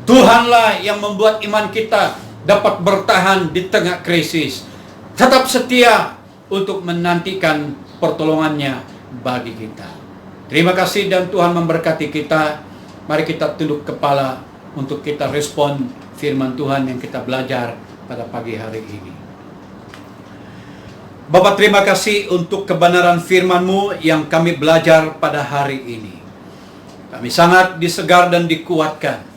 Tuhanlah yang membuat iman kita dapat bertahan di tengah krisis. Tetap setia untuk menantikan pertolongannya bagi kita. Terima kasih dan Tuhan memberkati kita. Mari kita tunduk kepala untuk kita respon firman Tuhan yang kita belajar pada pagi hari ini. Bapa, terima kasih untuk kebenaran firman-Mu yang kami belajar pada hari ini. Kami sangat disegar dan dikuatkan,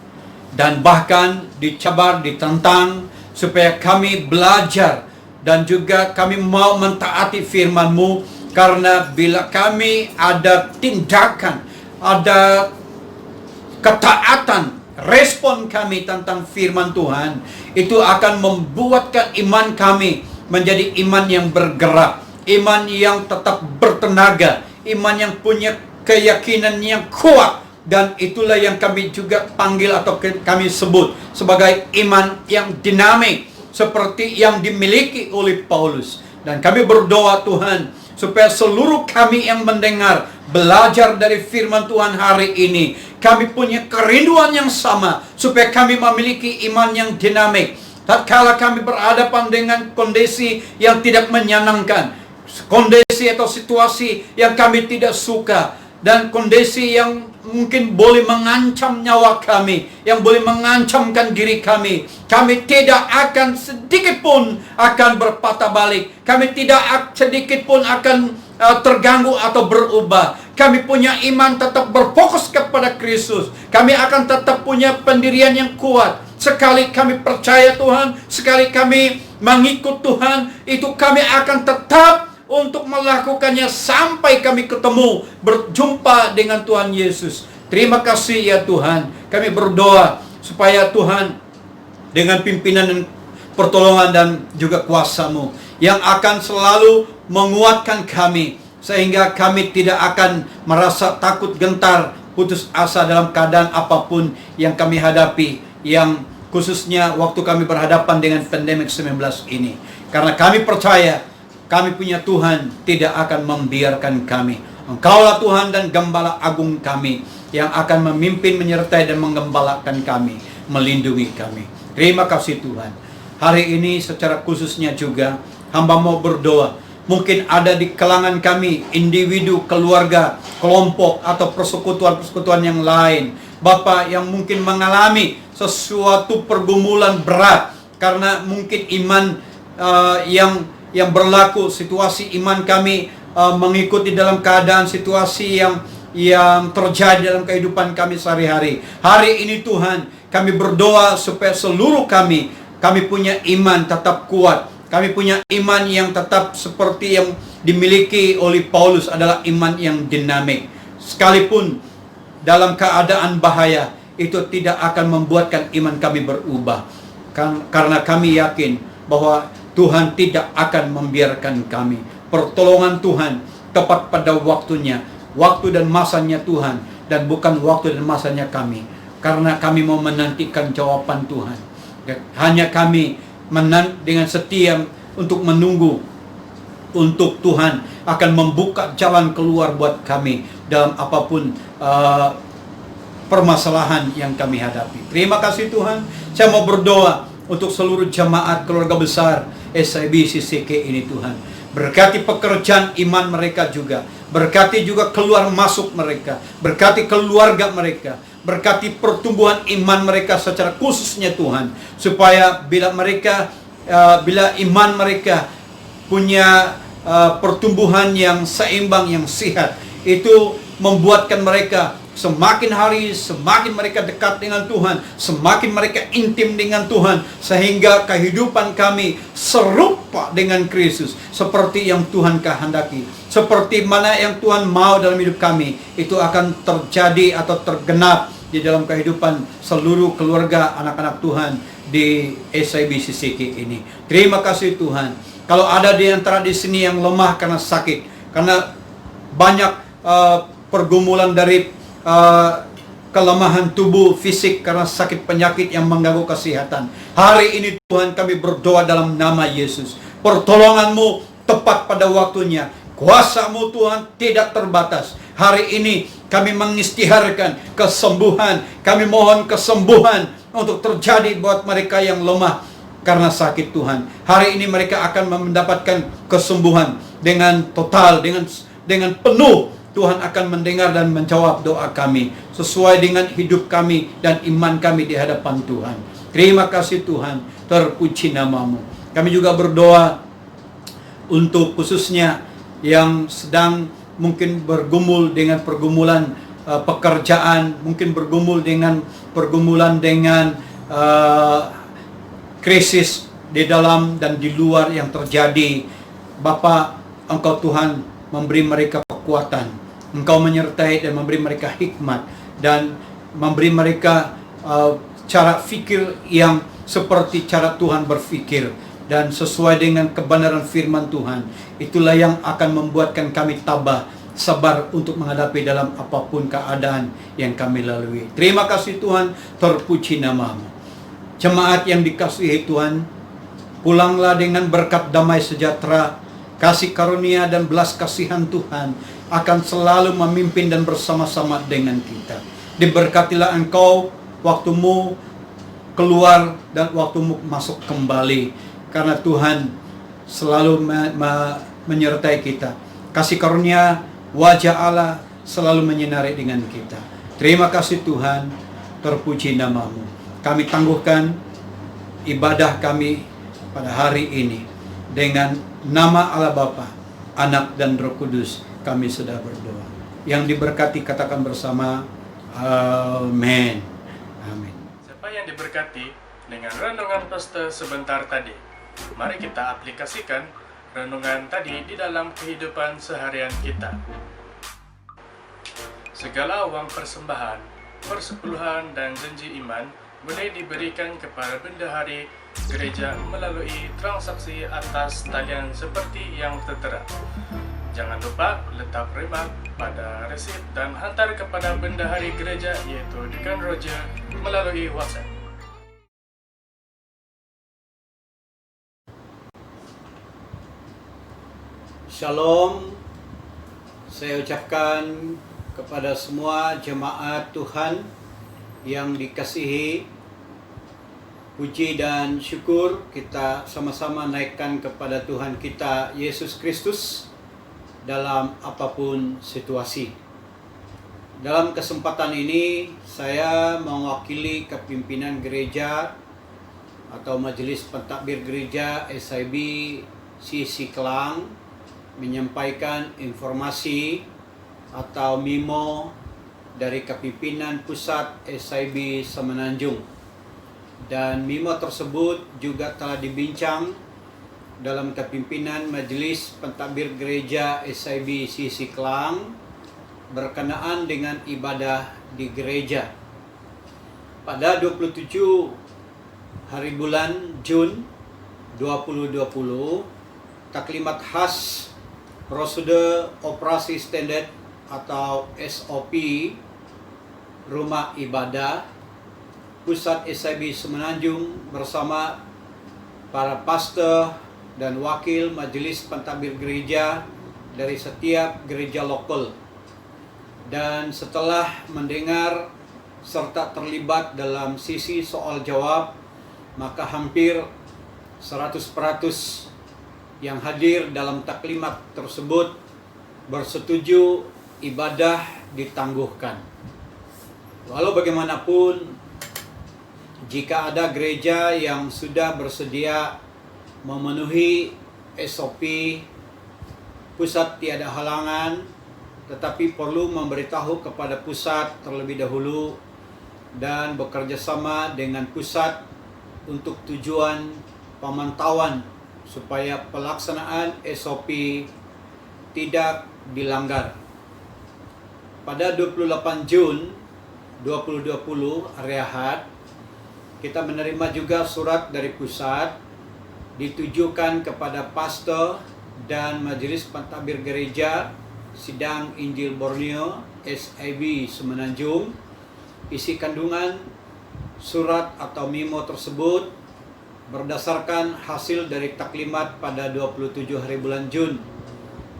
dan bahkan dicabar, ditantang, supaya kami belajar dan juga kami mau mentaati firman-Mu. Karena bila kami ada tindakan, ada ketaatan, respon kami tentang firman Tuhan, itu akan membuatkan iman kami menjadi iman yang bergerak, iman yang tetap bertenaga, iman yang punya keyakinan yang kuat. Dan itulah yang kami juga panggil atau kami sebut sebagai iman yang dinamik, seperti yang dimiliki oleh Paulus. Dan kami berdoa Tuhan, supaya seluruh kami yang mendengar, belajar dari firman Tuhan hari ini, kami punya kerinduan yang sama, supaya kami memiliki iman yang dinamik. Tatkala kami berhadapan dengan kondisi yang tidak menyenangkan, kondisi atau situasi yang kami tidak suka, dan kondisi yang mungkin boleh mengancam nyawa kami, yang boleh mengancamkan diri kami, kami tidak akan sedikit pun akan berpatah balik. Kami tidak sedikit pun akan terganggu atau berubah. Kami punya iman tetap berfokus kepada Kristus. Kami akan tetap punya pendirian yang kuat. Sekali kami percaya Tuhan, sekali kami mengikut Tuhan, itu kami akan tetap untuk melakukannya sampai kami ketemu, berjumpa dengan Tuhan Yesus. Terima kasih ya Tuhan. Kami berdoa supaya Tuhan dengan pimpinan dan pertolongan dan juga kuasa-Mu yang akan selalu menguatkan kami, sehingga kami tidak akan merasa takut gentar putus asa dalam keadaan apapun yang kami hadapi, yang khususnya waktu kami berhadapan dengan pandemik 19 ini. Karena kami percaya, kami punya Tuhan tidak akan membiarkan kami. Engkaulah Tuhan dan Gembala Agung kami, yang akan memimpin, menyertai, dan menggembalakan kami, melindungi kami. Terima kasih Tuhan. Hari ini secara khususnya juga, hamba mau berdoa. Mungkin ada di kalangan kami, individu, keluarga, kelompok, atau persekutuan-persekutuan yang lain, Bapak, yang mungkin mengalami sesuatu pergumulan berat, karena mungkin iman yang berlaku, situasi iman kami mengikuti dalam keadaan situasi yang terjadi dalam kehidupan kami sehari-hari. Hari ini Tuhan, kami berdoa supaya seluruh kami punya iman tetap kuat. Kami punya iman yang tetap seperti yang dimiliki oleh Paulus, adalah iman yang dinamik. Sekalipun dalam keadaan bahaya, itu tidak akan membuatkan iman kami berubah. Karena kami yakin bahwa Tuhan tidak akan membiarkan kami. Pertolongan Tuhan tepat pada waktunya, waktu dan masanya Tuhan, dan bukan waktu dan masanya kami. Karena kami mau menantikan jawaban Tuhan. Hanya kami dengan setia untuk menunggu, untuk Tuhan akan membuka jalan keluar buat kami dalam apapun permasalahan yang kami hadapi. Terima kasih Tuhan. Saya mau berdoa untuk seluruh jemaat keluarga besar SIBCCK ini Tuhan. Berkati pekerjaan iman mereka juga. Berkati juga keluar masuk mereka. Berkati keluarga mereka. Berkati pertumbuhan iman mereka secara khususnya Tuhan, supaya bila iman mereka punya pertumbuhan yang seimbang, yang sehat, itu membuatkan mereka semakin hari semakin mereka dekat dengan Tuhan, semakin mereka intim dengan Tuhan, sehingga kehidupan kami serupa dengan Kristus, seperti yang Tuhan kehendaki, seperti mana yang Tuhan mau dalam hidup kami, itu akan terjadi atau tergenap di dalam kehidupan seluruh keluarga anak-anak Tuhan di SIBCCK ini. Terima kasih Tuhan. Kalau ada di antara di sini yang lemah karena sakit, karena banyak pergumulan dari kelemahan tubuh fisik karena sakit penyakit yang mengganggu kesehatan, hari ini Tuhan kami berdoa dalam nama Yesus, pertolongan-Mu tepat pada waktunya, kuasa-Mu Tuhan tidak terbatas. Hari ini kami mengistiharkan kesembuhan, kami mohon kesembuhan untuk terjadi buat mereka yang lemah karena sakit Tuhan. Hari ini mereka akan mendapatkan kesembuhan dengan total, dengan penuh. Tuhan akan mendengar dan menjawab doa kami sesuai dengan hidup kami dan iman kami di hadapan Tuhan. Terima kasih Tuhan, terpuji nama-Mu. Kami juga berdoa untuk khususnya yang sedang mungkin bergumul dengan pergumulan pekerjaan, mungkin bergumul dengan pergumulan dengan krisis di dalam dan di luar yang terjadi. Bapa, Engkau Tuhan memberi mereka kekuatan, Engkau menyertai dan memberi mereka hikmat, dan memberi mereka cara fikir yang seperti cara Tuhan berfikir, dan sesuai dengan kebenaran firman Tuhan. Itulah yang akan membuatkan kami tabah, sabar untuk menghadapi dalam apapun keadaan yang kami lalui. Terima kasih Tuhan, terpuji nama-Mu. Jemaat yang dikasihi Tuhan, pulanglah dengan berkat damai sejahtera, kasih karunia dan belas kasihan Tuhan akan selalu memimpin dan bersama-sama dengan kita. Diberkatilah engkau waktumu keluar dan waktumu masuk kembali, karena Tuhan selalu menyertai kita. Kasih karunia wajah Allah selalu menyinari dengan kita. Terima kasih Tuhan, terpuji nama-Mu. Kami tangguhkan ibadah kami pada hari ini dengan nama Allah Bapa, Anak dan Roh Kudus. Kami sudah berdoa. Yang diberkati katakan bersama amin. Amin. Siapa yang diberkati dengan renungan pastor sebentar tadi? Mari kita aplikasikan renungan tadi di dalam kehidupan seharian kita. Segala uang persembahan, persepuluhan dan janji iman boleh diberikan kepada bendahari gereja melalui transaksi atas talian seperti yang tertera. Jangan lupa letak remark pada resip dan hantar kepada bendahari gereja yaitu Deacon Roger melalui WhatsApp. Shalom, saya ucapkan kepada semua jemaat Tuhan yang dikasihi. Puji dan syukur kita sama-sama naikkan kepada Tuhan kita Yesus Kristus dalam apapun situasi. Dalam kesempatan ini saya mewakili kepimpinan gereja atau Majelis Pentadbir Gereja SIB CC Klang menyampaikan informasi atau memo dari kepimpinan pusat SIB Semenanjung, dan memo tersebut juga telah dibincang dalam kepimpinan Majelis Pentadbir Gereja SIB CC Klang berkenaan dengan ibadah di gereja. Pada 27 hari bulan Jun 2020, taklimat khas prosedur operasi standar atau SOP rumah ibadah pusat SIB Semenanjung bersama para pastor dan wakil majelis pentadbir gereja dari setiap gereja lokal. Dan setelah mendengar serta terlibat dalam sisi soal jawab, maka hampir 100% yang hadir dalam taklimat tersebut bersetuju ibadah ditangguhkan. Walau bagaimanapun, jika ada gereja yang sudah bersedia memenuhi SOP, pusat tiada halangan, tetapi perlu memberitahu kepada pusat terlebih dahulu dan bekerja sama dengan pusat untuk tujuan pemantauan supaya pelaksanaan SOP tidak dilanggar. Pada 28 Jun 2020 hari Ahad, kita menerima juga surat dari pusat ditujukan kepada pastor dan majelis pentadbir gereja Sidang Injil Borneo SIB Semenanjung. Isi kandungan surat atau memo tersebut berdasarkan hasil dari taklimat pada 27 hari bulan Jun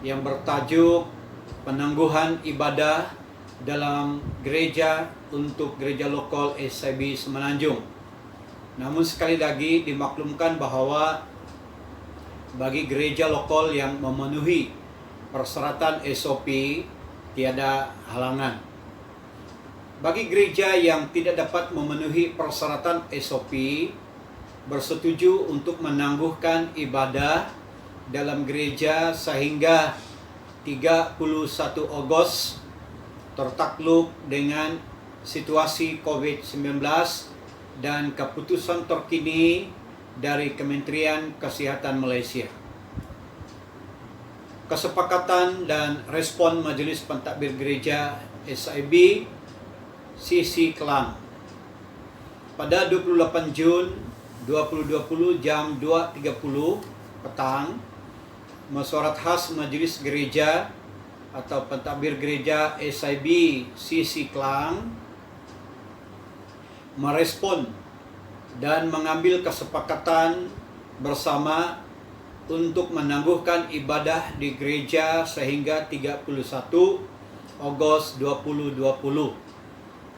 yang bertajuk penangguhan ibadah dalam gereja untuk gereja lokal SIB Semenanjung. Namun sekali lagi dimaklumkan bahwa bagi gereja lokal yang memenuhi persyaratan SOP tiada halangan. Bagi gereja yang tidak dapat memenuhi persyaratan SOP, bersetuju untuk menangguhkan ibadah dalam gereja sehingga 31 Agustus tertakluk dengan situasi COVID-19 dan keputusan terkini dari Kementerian Kesehatan Malaysia. Kesepakatan dan respon Majelis Pentadbir Gereja SIB CC Klang pada 28 Jun 2020 jam 2.30 petang, mesyuarat khas Majelis Gereja atau Pentadbir Gereja SIB CC Klang merespon dan mengambil kesepakatan bersama untuk menangguhkan ibadah di gereja sehingga 31 Agustus 2020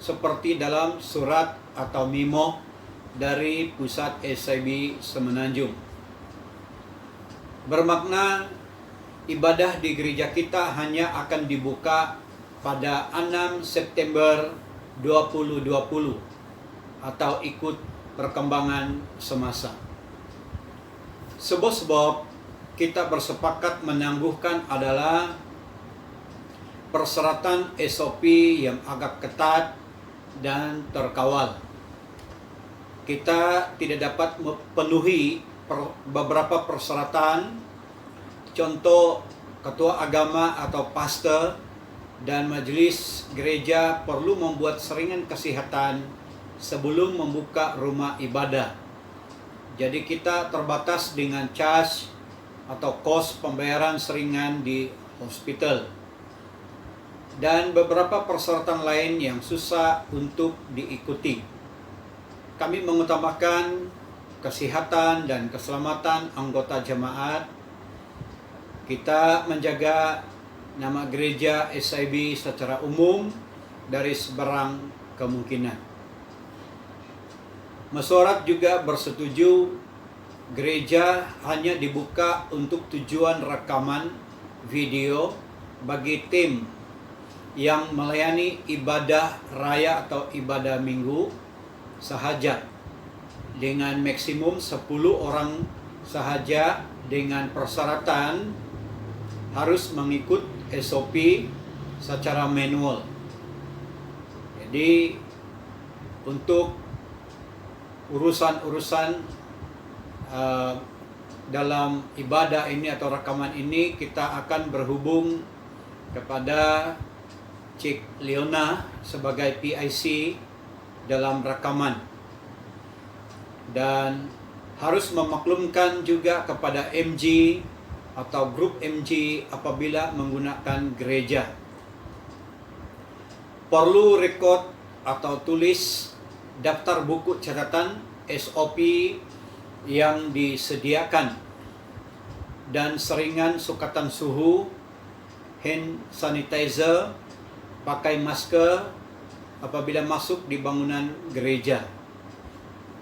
seperti dalam surat atau memo dari pusat SIB Semenanjung. Bermakna ibadah di gereja kita hanya akan dibuka pada 6 September 2020 atau ikut perkembangan semasa. Sebab-sebab kita bersepakat menangguhkan adalah persyaratan SOP yang agak ketat dan terkawal. Kita tidak dapat memenuhi beberapa persyaratan, contoh ketua agama atau pastor dan majelis gereja perlu membuat seringan kesehatan sebelum membuka rumah ibadah. Jadi kita terbatas dengan charge atau kos pembayaran seringan di hospital, dan beberapa persyaratan lain yang susah untuk diikuti. Kami mengutamakan kesehatan dan keselamatan anggota jemaat. Kita menjaga nama gereja SIB secara umum dari seberang kemungkinan. Mesyuarat juga bersetuju gereja hanya dibuka untuk tujuan rekaman video bagi tim yang melayani ibadah raya atau ibadah minggu sahaja, dengan maksimum 10 orang sahaja, dengan persyaratan harus mengikut SOP secara manual. Jadi untuk urusan-urusan dalam ibadah ini atau rekaman ini, kita akan berhubung kepada Cik Leona sebagai PIC dalam rekaman, dan harus memaklumkan juga kepada MG atau grup MG apabila menggunakan gereja. Perlu rekod atau tulis daftar buku catatan SOP yang disediakan, dan seringan sukatan suhu, hand sanitizer, pakai masker apabila masuk di bangunan gereja.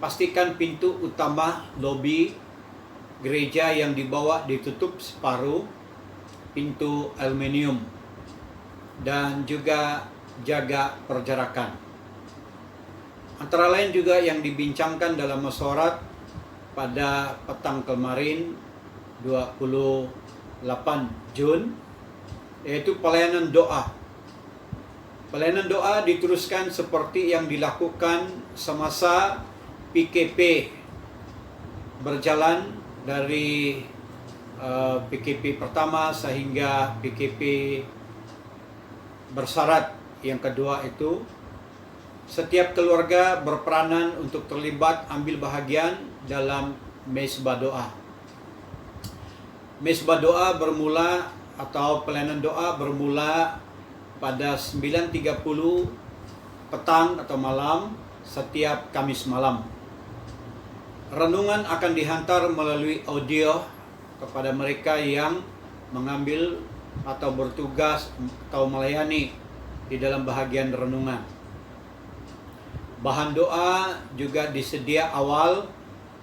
Pastikan pintu utama lobi gereja yang dibawa ditutup separuh, pintu aluminium, dan juga jaga perjarakan. Antara lain juga yang dibincangkan dalam mesyuarat pada petang kemarin 28 Jun, yaitu pelayanan doa. Pelayanan doa diteruskan seperti yang dilakukan semasa PKP berjalan, dari PKP pertama sehingga PKP bersyarat yang kedua itu. Setiap keluarga berperanan untuk terlibat ambil bahagian dalam mezbah doa. Mezbah doa bermula atau pelayanan doa bermula pada 9.30 petang atau malam setiap Kamis malam. Renungan akan dihantar melalui audio kepada mereka yang mengambil atau bertugas atau melayani di dalam bahagian renungan. Bahan doa juga disedia awal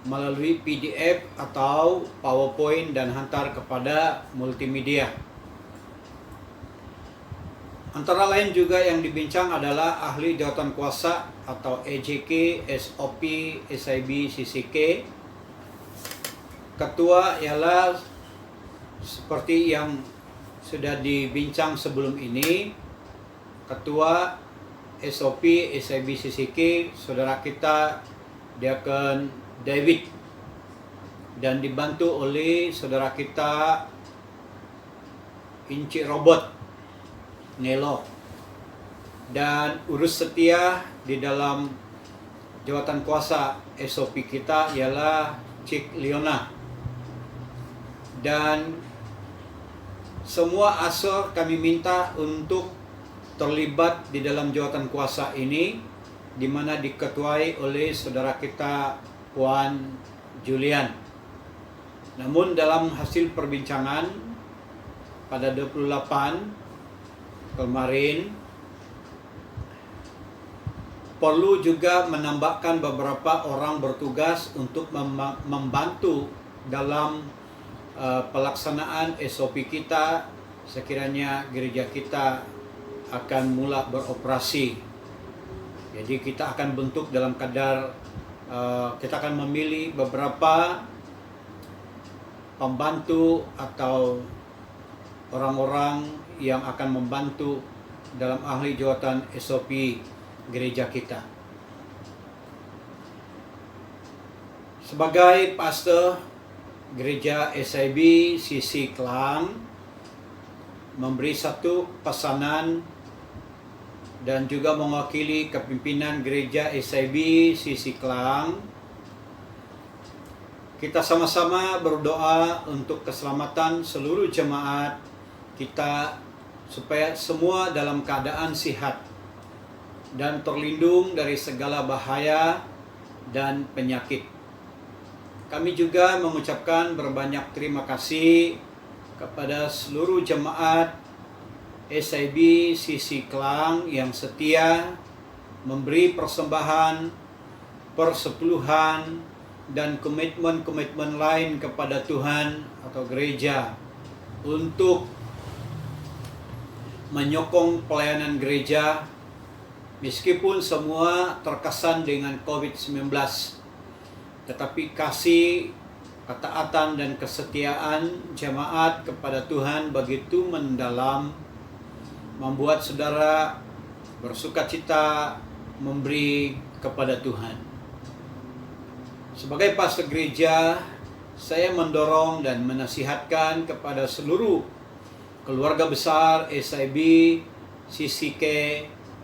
melalui PDF atau PowerPoint dan hantar kepada multimedia. Antara lain juga yang dibincang adalah ahli jawatan kuasa atau EJK, SOP, SIB, CCK. Ketua ialah seperti yang sudah dibincang sebelum ini. Ketua SOP, SIB, CCK, saudara kita Diakon David, dan dibantu oleh saudara kita Inci Robot Nelo, dan urus setia di dalam jawatan kuasa SOP kita ialah Cik Leona. Dan semua asor kami minta untuk terlibat di dalam jawatan kuasa ini, di mana diketuai oleh saudara kita Puan Julian. Namun dalam hasil perbincangan pada 28 kemarin, perlu juga menambahkan beberapa orang bertugas untuk membantu dalam pelaksanaan SOP kita sekiranya gereja kita akan mula beroperasi. Jadi kita akan bentuk dalam kadar kita akan memilih beberapa pembantu atau orang-orang yang akan membantu dalam ahli jawatan SOP gereja kita. Sebagai pastor gereja SIB CC Klang, memberi satu pesanan dan juga mewakili kepimpinan gereja SIB CC Klang. Kita sama-sama berdoa untuk keselamatan seluruh jemaat kita supaya semua dalam keadaan sehat dan terlindung dari segala bahaya dan penyakit. Kami juga mengucapkan berbanyak terima kasih kepada seluruh jemaat SIB Sisi Klang yang setia memberi persembahan, persepuluhan, dan komitmen-komitmen lain kepada Tuhan atau gereja untuk menyokong pelayanan gereja meskipun semua terkesan dengan COVID-19. Tetapi kasih, ketaatan, dan kesetiaan jemaat kepada Tuhan begitu mendalam, membuat saudara bersukacita memberi kepada Tuhan. Sebagai pastor gereja, saya mendorong dan menasihatkan kepada seluruh keluarga besar SIB CCK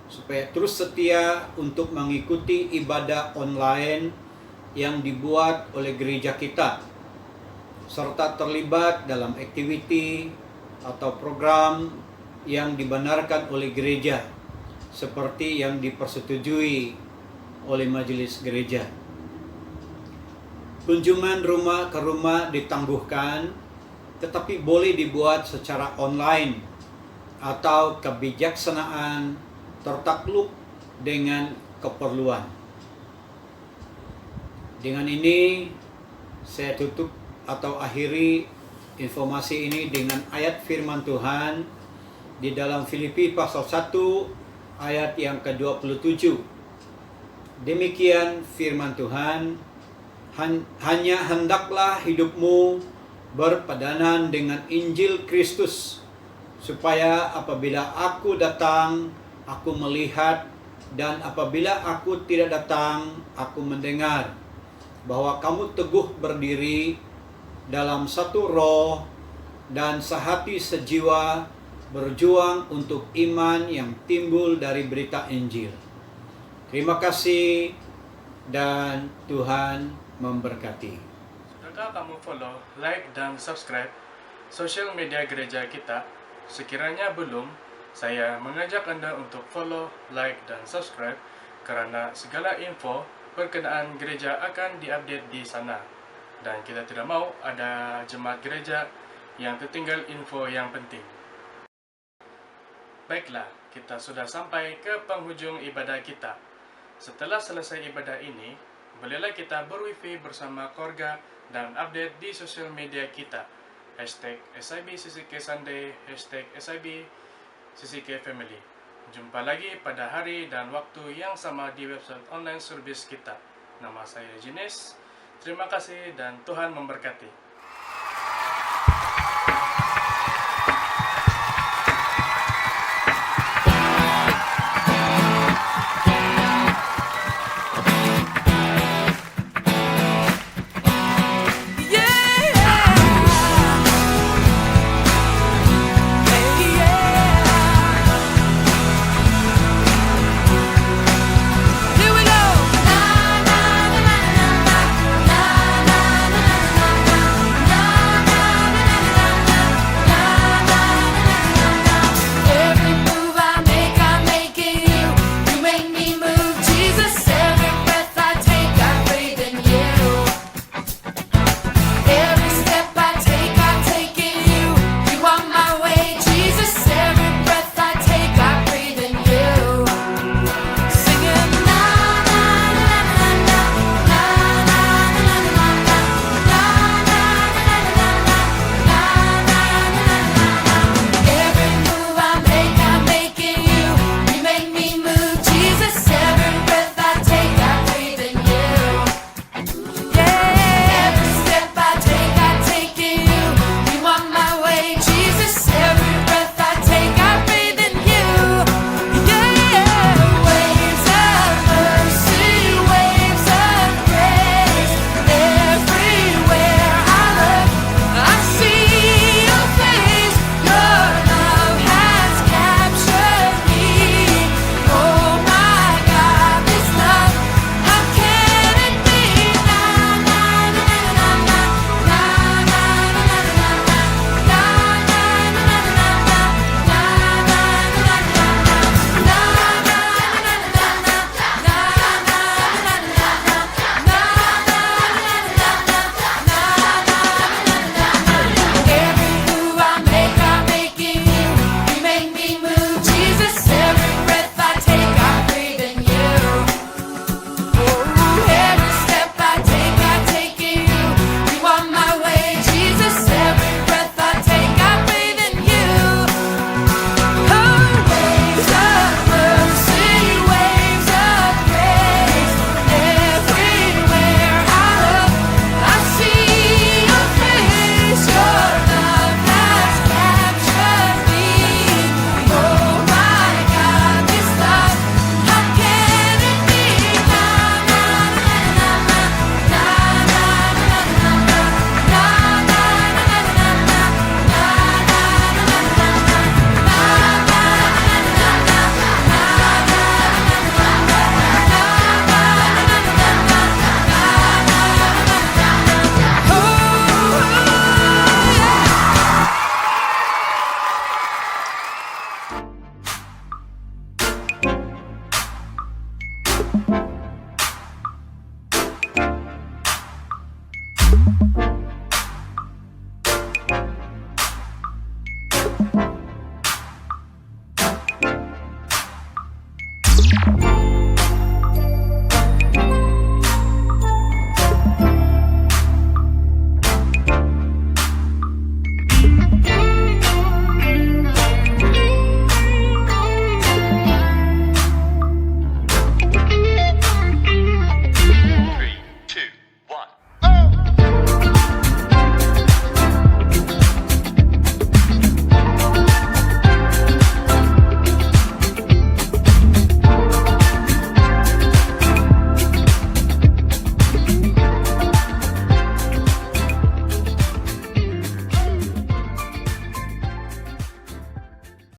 supaya terus setia untuk mengikuti ibadah online yang dibuat oleh gereja kita, serta terlibat dalam aktiviti atau program yang dibenarkan oleh gereja, seperti yang dipersetujui oleh majelis gereja. Kunjungan rumah ke rumah ditangguhkan, tetapi boleh dibuat secara online atau kebijaksanaan tertakluk dengan keperluan. Dengan ini, saya tutup atau akhiri informasi ini dengan ayat firman Tuhan di dalam Filipi pasal 1 ayat yang ke-27. Demikian firman Tuhan, hanya hendaklah hidupmu berpadanan dengan Injil Kristus, supaya apabila aku datang, aku melihat, dan apabila aku tidak datang, aku mendengar, bahwa kamu teguh berdiri dalam satu roh dan sehati sejiwa berjuang untuk iman yang timbul dari berita Injil. Terima kasih dan Tuhan memberkati. Sudahkah kamu follow, like, dan subscribe sosial media gereja kita? Sekiranya belum, saya mengajak Anda untuk follow, like, dan subscribe karena segala info berkenaan gereja akan diupdate di sana. Dan kita tidak mau ada jemaat gereja yang tertinggal info yang penting. Baiklah, kita sudah sampai ke penghujung ibadah kita. Setelah selesai ibadah ini, bolehlah kita berwifi bersama keluarga dan update di sosial media kita. #SIB CCK Sunday, #SIB CCK Family. Jumpa lagi pada hari dan waktu yang sama di website online service kita. Nama saya Jenis. Terima kasih dan Tuhan memberkati.